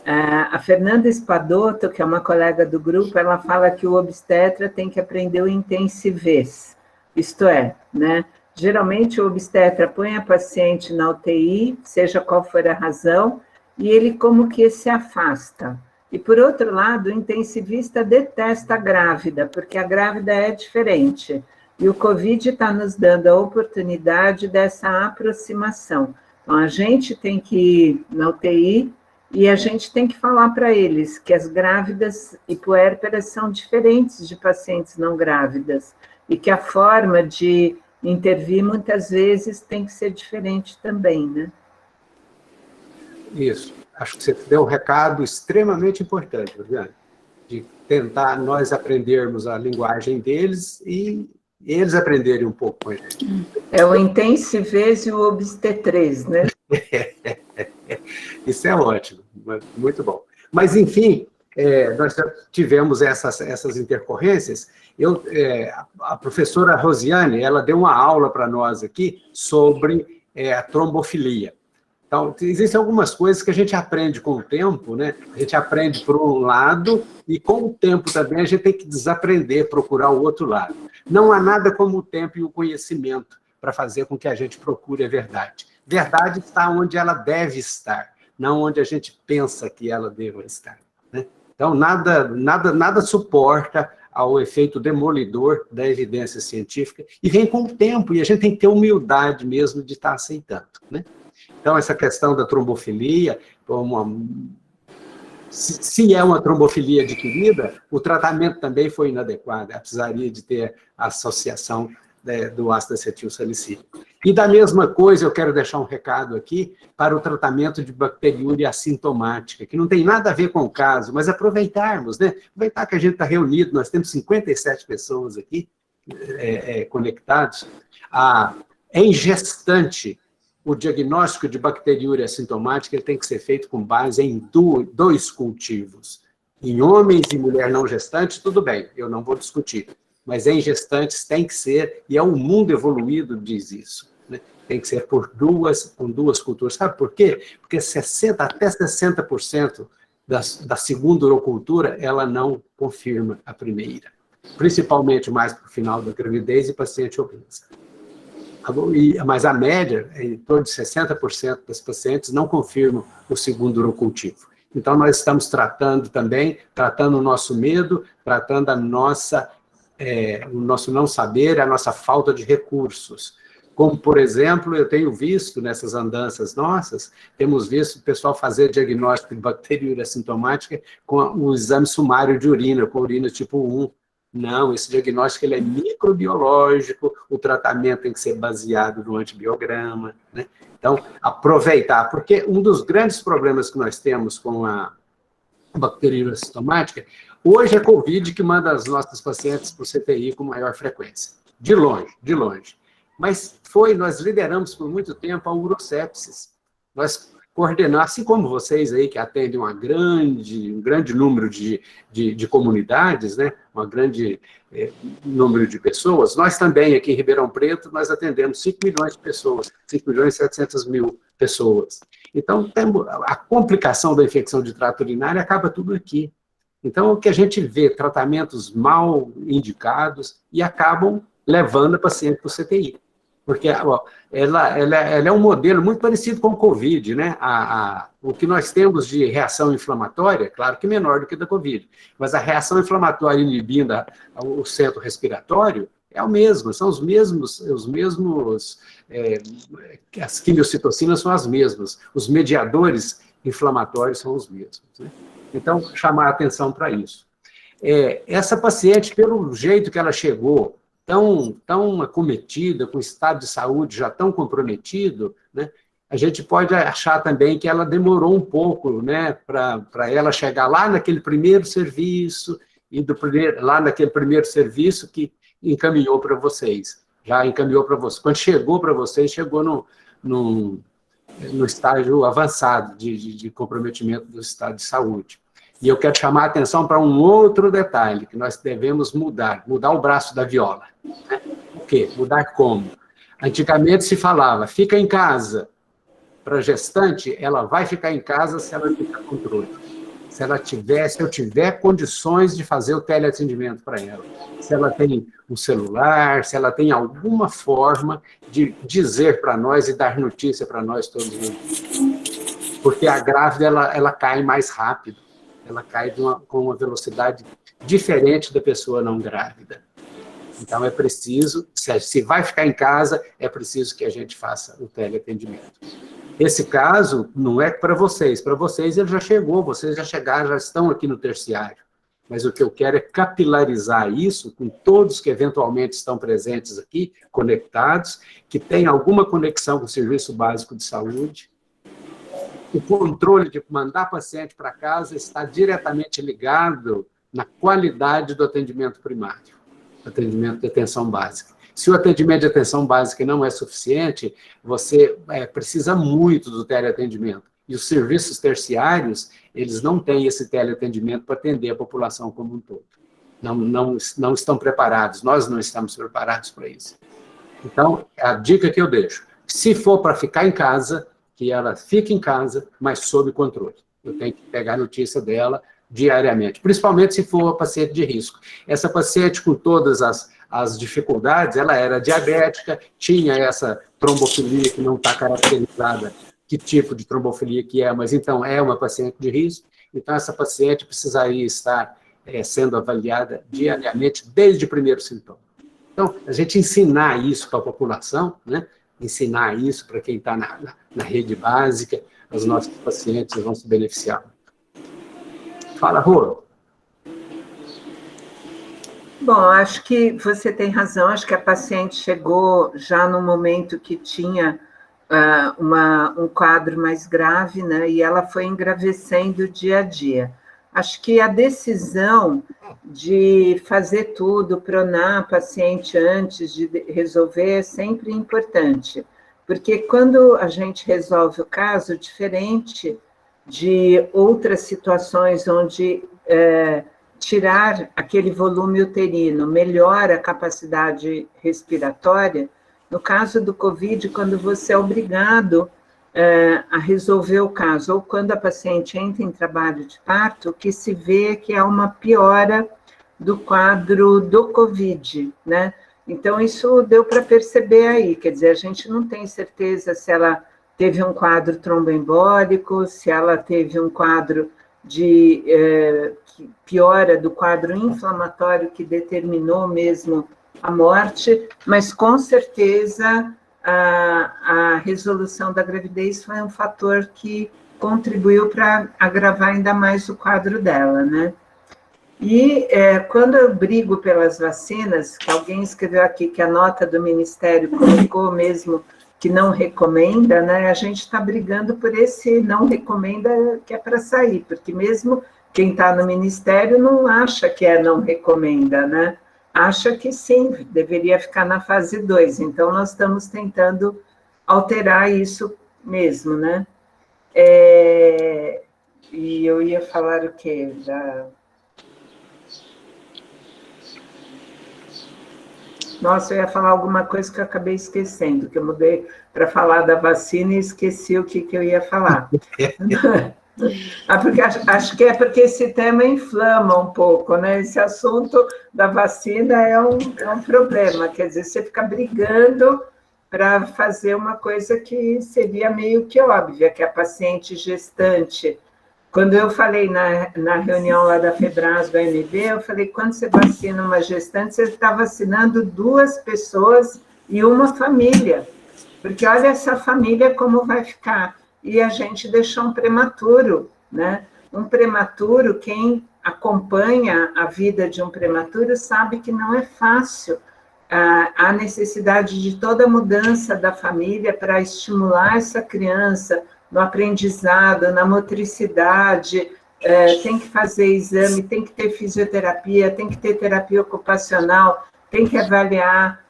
A Fernanda Espadoto, que é uma colega do grupo, ela fala que o obstetra tem que aprender o intensivês, isto é, né? Geralmente o obstetra põe a paciente na UTI, seja qual for a razão, e ele como que se afasta. E, por outro lado, o intensivista detesta a grávida, porque a grávida é diferente. E o COVID está nos dando a oportunidade dessa aproximação. Então, a gente tem que ir na UTI e a gente tem que falar para eles que as grávidas e puérperas são diferentes de pacientes não grávidas e que a forma de intervir, muitas vezes, tem que ser diferente também, né? Isso. Acho que você deu um recado extremamente importante, Viviane, de tentar nós aprendermos a linguagem deles e eles aprenderem um pouco com a gente. É o intensivês e o obstetrês, né? Isso é ótimo, muito bom. Mas, enfim, nós já tivemos essas intercorrências. A professora Rosiane, ela deu uma aula para nós aqui sobre a trombofilia. Então, existem algumas coisas que a gente aprende com o tempo, né? A gente aprende por um lado e com o tempo também a gente tem que desaprender, procurar o outro lado. Não há nada como o tempo e o conhecimento para fazer com que a gente procure a verdade. Verdade está onde ela deve estar, não onde a gente pensa que ela deva estar, né? Então, nada suporta ao efeito demolidor da evidência científica e vem com o tempo, e a gente tem que ter humildade mesmo de estar aceitando, né? Então, essa questão da trombofilia, se é uma trombofilia adquirida, o tratamento também foi inadequado, precisaria de ter a associação do ácido acetil salicílico. E da mesma coisa, eu quero deixar um recado aqui para o tratamento de bacteriúria assintomática, que não tem nada a ver com o caso, mas aproveitarmos, né? Aproveitar que a gente está reunido, nós temos 57 pessoas aqui conectados. Em gestante, o diagnóstico de bacteriúria assintomática ele tem que ser feito com base em dois cultivos. Em homens e mulher não gestante, tudo bem, eu não vou discutir. Mas em gestantes tem que ser, e o mundo evoluído diz isso, né? Tem que ser com duas culturas. Sabe por quê? Porque até 60% da segunda urocultura, ela não confirma a primeira. Principalmente mais para o final da gravidez e paciente obesa. Mas a média, em torno de 60% das pacientes não confirmam o segundo urocultivo. Então, nós estamos tratando o nosso medo, tratando o nosso não saber, a nossa falta de recursos. Como, por exemplo, eu tenho visto nessas andanças nossas, temos visto o pessoal fazer diagnóstico de bacteriúria assintomática com o exame sumário de urina, com urina tipo 1. Não, esse diagnóstico ele é microbiológico, o tratamento tem que ser baseado no antibiograma, né? Então, aproveitar, porque um dos grandes problemas que nós temos com a bacteriúria assintomática, hoje é Covid que manda as nossas pacientes para o CTI com maior frequência. de longe, de longe. Mas nós lideramos por muito tempo a urosepsis. Nós coordenamos, assim como vocês aí, que atendem um grande número de comunidades, né? Um grande número de pessoas, nós também, aqui em Ribeirão Preto, nós atendemos 5 milhões de pessoas, 5 milhões e 700 mil pessoas. Então, a complicação da infecção de trato urinário acaba tudo aqui. Então, o que a gente vê, tratamentos mal indicados e acabam levando a paciente para o CTI. Porque ela é um modelo muito parecido com o Covid, né? O que nós temos de reação inflamatória, claro que menor do que da Covid, mas a reação inflamatória inibindo o centro respiratório é o mesmo, são os mesmos, as quimiocitocinas são as mesmas, os mediadores inflamatórios são os mesmos, né? Então, chamar a atenção para isso. Essa paciente, pelo jeito que ela chegou, tão acometida, com estado de saúde já tão comprometido, né, a gente pode achar também que ela demorou um pouco, né, para ela chegar lá naquele primeiro serviço, lá naquele primeiro serviço que encaminhou para vocês, já encaminhou para vocês. Quando chegou para vocês, chegou no estágio avançado de comprometimento do estado de saúde. E eu quero chamar a atenção para um outro detalhe que nós devemos mudar o braço da viola. Né? O quê? Mudar como? Antigamente se falava, fica em casa. Para a gestante, ela vai ficar em casa se ela tiver controle. Se eu tiver condições de fazer o teleatendimento para ela. Se ela tem um celular, se ela tem alguma forma de dizer para nós e dar notícia para nós todos os dias. Porque a grávida, ela cai mais rápido. Ela cai com uma velocidade diferente da pessoa não grávida. Então, é preciso, se vai ficar em casa, é preciso que a gente faça o teleatendimento. Esse caso não é para vocês ele já chegou, vocês já chegaram, já estão aqui no terciário. Mas o que eu quero é capilarizar isso com todos que eventualmente estão presentes aqui, conectados, que têm alguma conexão com o Serviço Básico de Saúde. O controle de mandar paciente para casa está diretamente ligado na qualidade do atendimento primário, atendimento de atenção básica. Se o atendimento de atenção básica não é suficiente, você precisa muito do teleatendimento. E os serviços terciários, eles não têm esse teleatendimento para atender a população como um todo. Não estão preparados, nós não estamos preparados para isso. Então, a dica que eu deixo, se for para ficar em casa, que ela fique em casa, mas sob controle. Eu tenho que pegar a notícia dela diariamente, principalmente se for uma paciente de risco. Essa paciente, com todas as dificuldades, ela era diabética, tinha essa trombofilia que não está caracterizada, que tipo de trombofilia que é, mas então é uma paciente de risco, então essa paciente precisaria estar sendo avaliada diariamente desde o primeiro sintoma. Então, a gente ensinar isso para a população, né? Ensinar isso para quem está na rede básica, os nossos pacientes vão se beneficiar. Fala, Rô. Bom, acho que você tem razão, acho que a paciente chegou já no momento que tinha um quadro mais grave, né, e ela foi engravescendo dia a dia. Acho que a decisão de fazer tudo, pronar a paciente antes de resolver é sempre importante, porque quando a gente resolve o caso, diferente de outras situações onde tirar aquele volume uterino melhora a capacidade respiratória, no caso do COVID, quando você é obrigado a resolver o caso, ou quando a paciente entra em trabalho de parto, o que se vê que é uma piora do quadro do COVID, né? Então, isso deu para perceber aí, quer dizer, a gente não tem certeza se ela teve um quadro tromboembólico, se ela teve um quadro de piora do quadro inflamatório que determinou mesmo a morte, mas com certeza a resolução da gravidez foi um fator que contribuiu para agravar ainda mais o quadro dela, né? E quando eu brigo pelas vacinas, que alguém escreveu aqui que a nota do Ministério colocou mesmo que não recomenda, né? A gente está brigando por esse não recomenda que é para sair, porque mesmo quem está no Ministério não acha que não recomenda, né? acha que sim, deveria ficar na fase 2. Então, nós estamos tentando alterar isso mesmo, né? E eu ia falar o quê? Nossa, eu ia falar alguma coisa que eu acabei esquecendo, que eu mudei para falar da vacina e esqueci o que eu ia falar. Porque acho que é porque esse tema inflama um pouco, né? Esse assunto da vacina é um problema, quer dizer, você fica brigando para fazer uma coisa que seria meio que óbvia, que a paciente gestante. Quando eu falei na reunião lá da Febras, do AMB, eu falei, quando você vacina uma gestante, você está vacinando 2 pessoas e uma família, porque olha essa família como vai ficar. E a gente deixou um prematuro, né? Um prematuro, quem acompanha a vida de um prematuro sabe que não é fácil. Há necessidade de toda a mudança da família para estimular essa criança no aprendizado, na motricidade, tem que fazer exame, tem que ter fisioterapia, tem que ter terapia ocupacional, tem que avaliar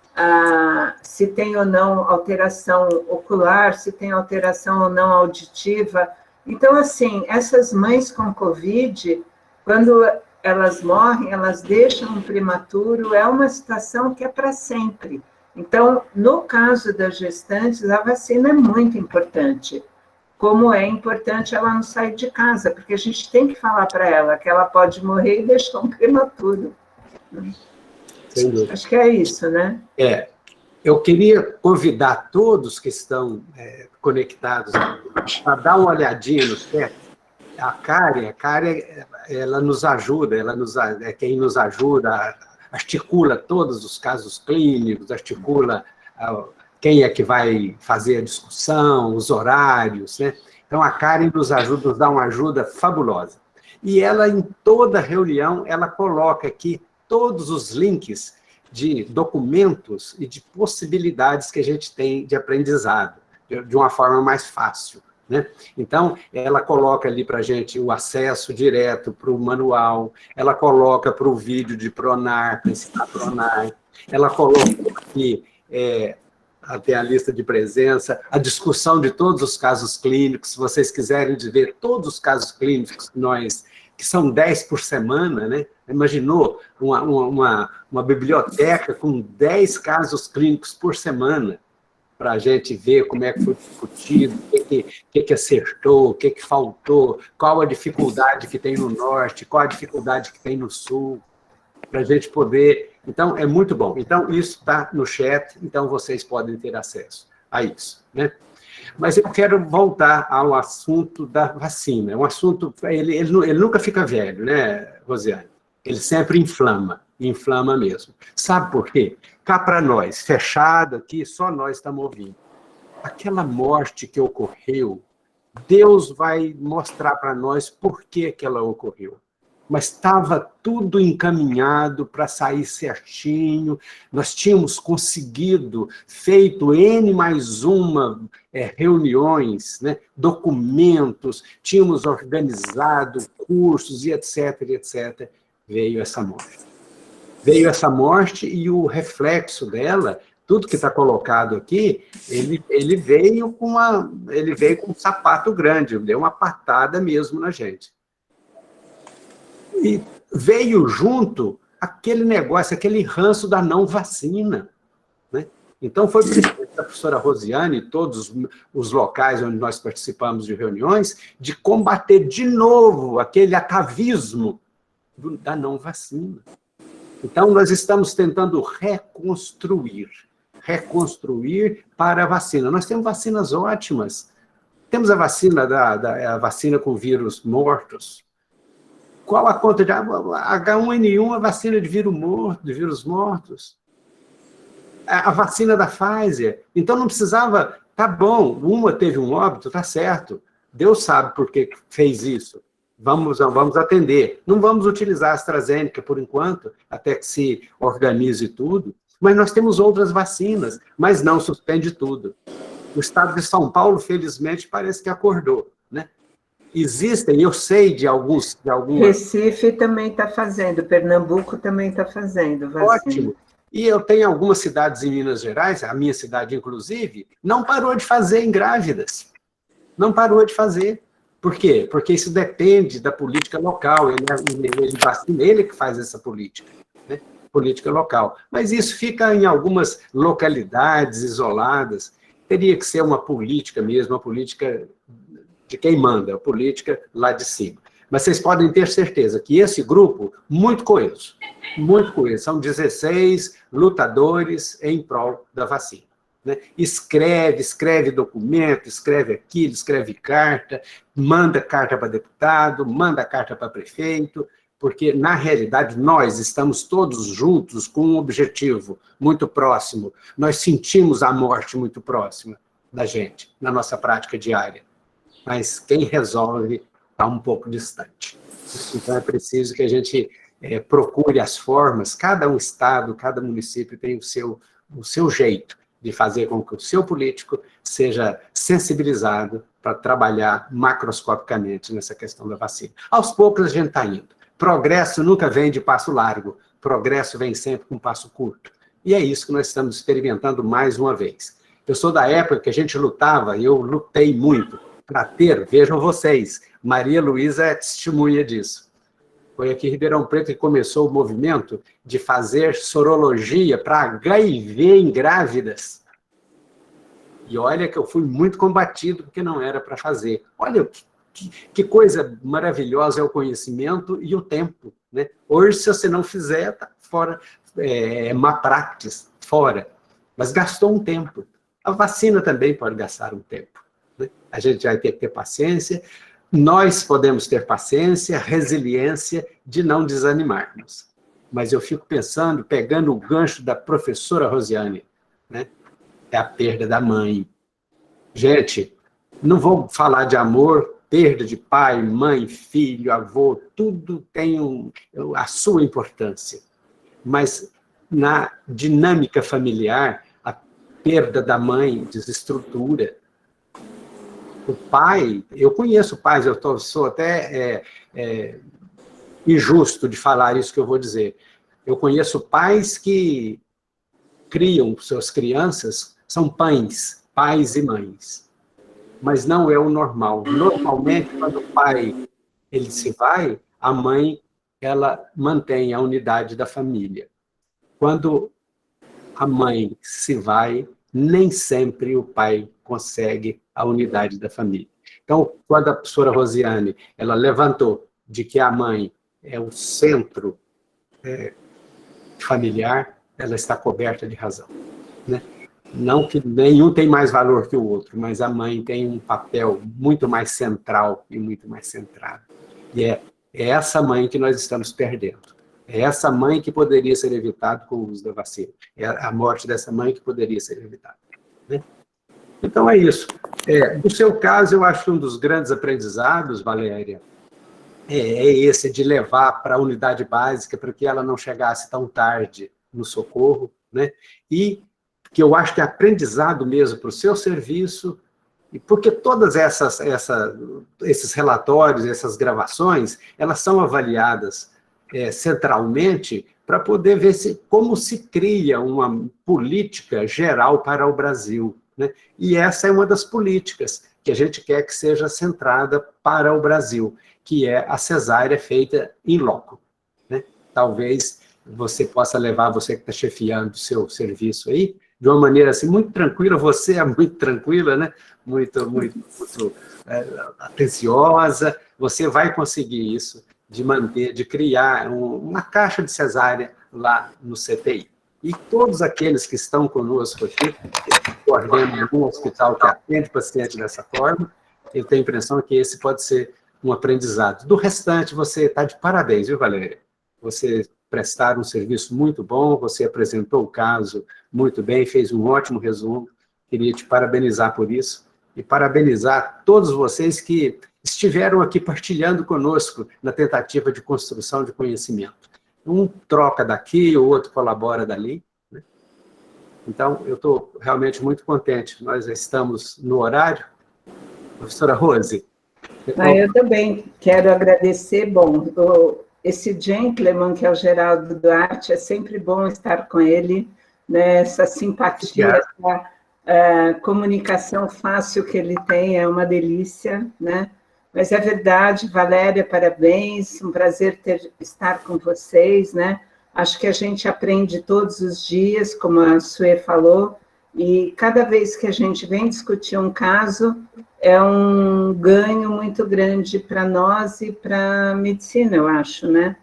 se tem ou não alteração ocular, se tem alteração ou não auditiva. Então, assim, essas mães com Covid, quando elas morrem, elas deixam um prematuro, é uma situação que é para sempre. Então, no caso das gestantes, a vacina é muito importante. Como é importante ela não sair de casa, porque a gente tem que falar para ela que ela pode morrer e deixar um prematuro. Sem dúvida. Acho que é isso, né? Eu queria convidar todos que estão conectados para dar uma olhadinha no chat. A Karen, ela nos ajuda, é quem nos ajuda, articula todos os casos clínicos, articula quem é que vai fazer a discussão, os horários, né? Então, a Karen nos ajuda, nos dá uma ajuda fabulosa. E ela, em toda reunião, ela coloca aqui todos os links de documentos e de possibilidades que a gente tem de aprendizado, de uma forma mais fácil, né? Então, ela coloca ali para a gente o acesso direto para o manual, ela coloca para o vídeo de Pronar, para ensinar Pronar, ela coloca aqui até a lista de presença, a discussão de todos os casos clínicos, se vocês quiserem ver todos os casos clínicos que são 10 por semana, né? Imaginou uma biblioteca com 10 casos clínicos por semana, para a gente ver como é que foi discutido, o que acertou, o que faltou, qual a dificuldade que tem no norte, qual a dificuldade que tem no sul, para a gente poder... Então, é muito bom. Então, isso está no chat, então vocês podem ter acesso a isso, né? Mas eu quero voltar ao assunto da vacina. É um assunto... Ele nunca fica velho, né, Rosiane? Ele sempre inflama mesmo. Sabe por quê? Cá para nós, fechado aqui, só nós estamos ouvindo. Aquela morte que ocorreu, Deus vai mostrar para nós por que ela ocorreu. Mas estava tudo encaminhado para sair certinho, nós tínhamos conseguido, feito N mais uma reuniões, né, documentos, tínhamos organizado cursos e etc, etc. Veio essa morte. Veio essa morte e o reflexo dela, tudo que está colocado aqui, ele veio com um sapato grande, deu uma patada mesmo na gente. E veio junto aquele negócio, aquele ranço da não vacina, né? Então, foi preciso a professora Rosiane e todos os locais onde nós participamos de reuniões, de combater de novo aquele atavismo da não vacina. Então, nós estamos tentando reconstruir para a vacina. Nós temos vacinas ótimas. Temos a vacina, a vacina com vírus mortos. Qual a conta de H1N1, a vacina de vírus mortos? A vacina da Pfizer. Então, não precisava... Tá bom, uma teve um óbito, tá certo. Deus sabe por que fez isso. Vamos atender. Não vamos utilizar a AstraZeneca por enquanto, até que se organize tudo. Mas nós temos outras vacinas, mas não suspende tudo. O estado de São Paulo, felizmente, parece que acordou, né? Existem, eu sei de alguns... Recife também está fazendo, Pernambuco também está fazendo vacina. Ótimo. E eu tenho algumas cidades em Minas Gerais, a minha cidade, inclusive, não parou de fazer em grávidas. Não parou de fazer. Por quê? Porque isso depende da política local. Ele que faz essa política, né? Política local. Mas isso fica em algumas localidades isoladas. Teria que ser uma política mesmo, uma política de quem manda, a política lá de cima. Mas vocês podem ter certeza que esse grupo, muito coeso, são 16 lutadores em prol da vacina. Né? Escreve documento, escreve aquilo, escreve carta, manda carta para deputado, manda carta para prefeito, porque, na realidade, nós estamos todos juntos com um objetivo muito próximo. Nós sentimos a morte muito próxima da gente, na nossa prática diária. Mas quem resolve está um pouco distante. Então, é preciso que a gente procure as formas, cada um estado, cada município tem o seu jeito de fazer com que o seu político seja sensibilizado para trabalhar macroscopicamente nessa questão da vacina. Aos poucos a gente está indo. Progresso nunca vem de passo largo, progresso vem sempre com passo curto. E é isso que nós estamos experimentando mais uma vez. Eu sou da época que a gente lutava, e eu lutei muito, para ter, vejam vocês, Maria Luísa é testemunha disso. Foi aqui em Ribeirão Preto que começou o movimento de fazer sorologia para HIV em grávidas. E olha que eu fui muito combatido, porque não era para fazer. Olha que coisa maravilhosa é o conhecimento e o tempo. Né? Hoje, se você não fizer, está fora, má prática, fora. Mas gastou um tempo. A vacina também pode gastar um tempo. Né? A gente vai ter que ter paciência. Nós podemos ter paciência, resiliência de não desanimarmos. Mas eu fico pensando, pegando o gancho da professora Rosiane, né? É a perda da mãe. Gente, não vou falar de amor, perda de pai, mãe, filho, avô, tudo tem a sua importância. Mas na dinâmica familiar, a perda da mãe desestrutura. O pai, eu conheço pais, eu sou até injusto de falar isso que eu vou dizer. Eu conheço pais que criam suas crianças, são pais e mães. Mas não é o normal. Normalmente, quando o pai ele se vai, a mãe ela mantém a unidade da família. Quando a mãe se vai, nem sempre o pai consegue a unidade da família. Então, quando a professora Rosiane ela levantou de que a mãe é o centro familiar, ela está coberta de razão. Né? Não que nenhum tem mais valor que o outro, mas a mãe tem um papel muito mais central e muito mais centrado. E é essa mãe que nós estamos perdendo. É essa mãe que poderia ser evitada com o uso da vacina. É a morte dessa mãe que poderia ser evitada. Né? Então, é isso. No seu caso, eu acho que um dos grandes aprendizados, Valéria, é esse de levar para a unidade básica, para que ela não chegasse tão tarde no socorro, né? E que eu acho que é aprendizado mesmo para o seu serviço, e porque todas esses relatórios, essas gravações, elas são avaliadas centralmente para poder ver como se cria uma política geral para o Brasil. Né? E essa é uma das políticas que a gente quer que seja centrada para o Brasil, que é a cesárea feita in loco. Né? Talvez você possa levar, você que está chefiando o seu serviço aí, de uma maneira assim, muito tranquila, você é muito tranquila, né? muito atenciosa, você vai conseguir isso, de manter, de criar uma caixa de cesárea lá no CTI. E todos aqueles que estão conosco aqui, coordenam um hospital que atende paciente dessa forma, eu tenho a impressão que esse pode ser um aprendizado. Do restante, você está de parabéns, viu, Valéria? Você prestaram um serviço muito bom, você apresentou o caso muito bem, fez um ótimo resumo, queria te parabenizar por isso, e parabenizar todos vocês que estiveram aqui partilhando conosco na tentativa de construção de conhecimento. Um troca daqui, o outro colabora dali. Né? Então, eu estou realmente muito contente. Nós estamos no horário. Professora Rose, Eu também quero agradecer. Bom, esse gentleman, que é o Geraldo Duarte, é sempre bom estar com ele, né? Essa simpatia, essa comunicação fácil que ele tem, é uma delícia, né? Mas é verdade, Valéria, parabéns, um prazer estar com vocês, né? Acho que a gente aprende todos os dias, como a Sue falou, e cada vez que a gente vem discutir um caso, é um ganho muito grande para nós e para a medicina, eu acho, né?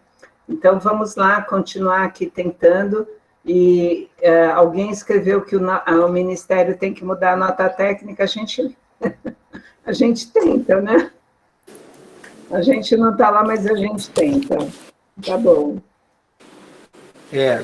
Então, vamos lá, continuar aqui tentando, e alguém escreveu que o Ministério tem que mudar a nota técnica, a gente tenta, né? A gente não está lá, mas a gente tenta. Tá bom.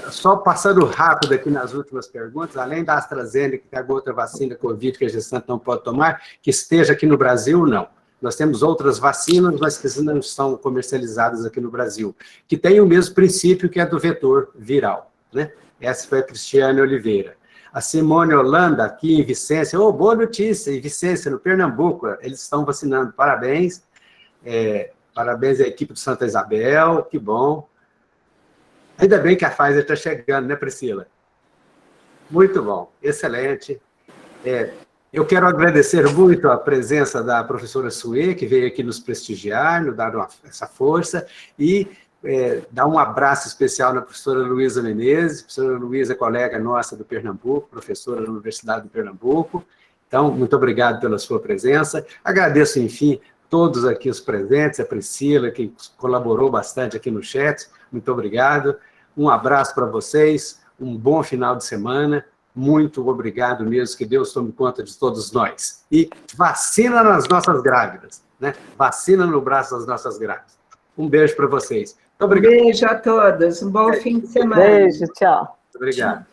Só passando rápido aqui nas últimas perguntas, além da AstraZeneca, que tem alguma outra vacina Covid que a gestante não pode tomar, que esteja aqui no Brasil, não. Nós temos outras vacinas, mas que não estão comercializadas aqui no Brasil, que tem o mesmo princípio que é do vetor viral, né? Essa foi a Cristiane Oliveira. A Simone Holanda, aqui em Vicência, boa notícia, em Vicência, no Pernambuco, eles estão vacinando, parabéns. Parabéns à equipe de Santa Isabel, que bom. Ainda bem que a Pfizer está chegando, né, Priscila? Muito bom, excelente. Eu quero agradecer muito a presença da professora Sue, que veio aqui nos prestigiar, nos dar essa força, e dar um abraço especial na professora Luísa Menezes. A professora Luísa é colega nossa do Pernambuco, professora da Universidade do Pernambuco. Então, muito obrigado pela sua presença. Agradeço, enfim, todos aqui os presentes, a Priscila, que colaborou bastante aqui no chat, muito obrigado. Um abraço para vocês, um bom final de semana, muito obrigado mesmo, que Deus tome conta de todos nós. E vacina nas nossas grávidas, né? Vacina no braço das nossas grávidas. Um beijo para vocês. Muito obrigado. Um beijo a todos, um bom fim de semana. Beijo, tchau. Obrigado.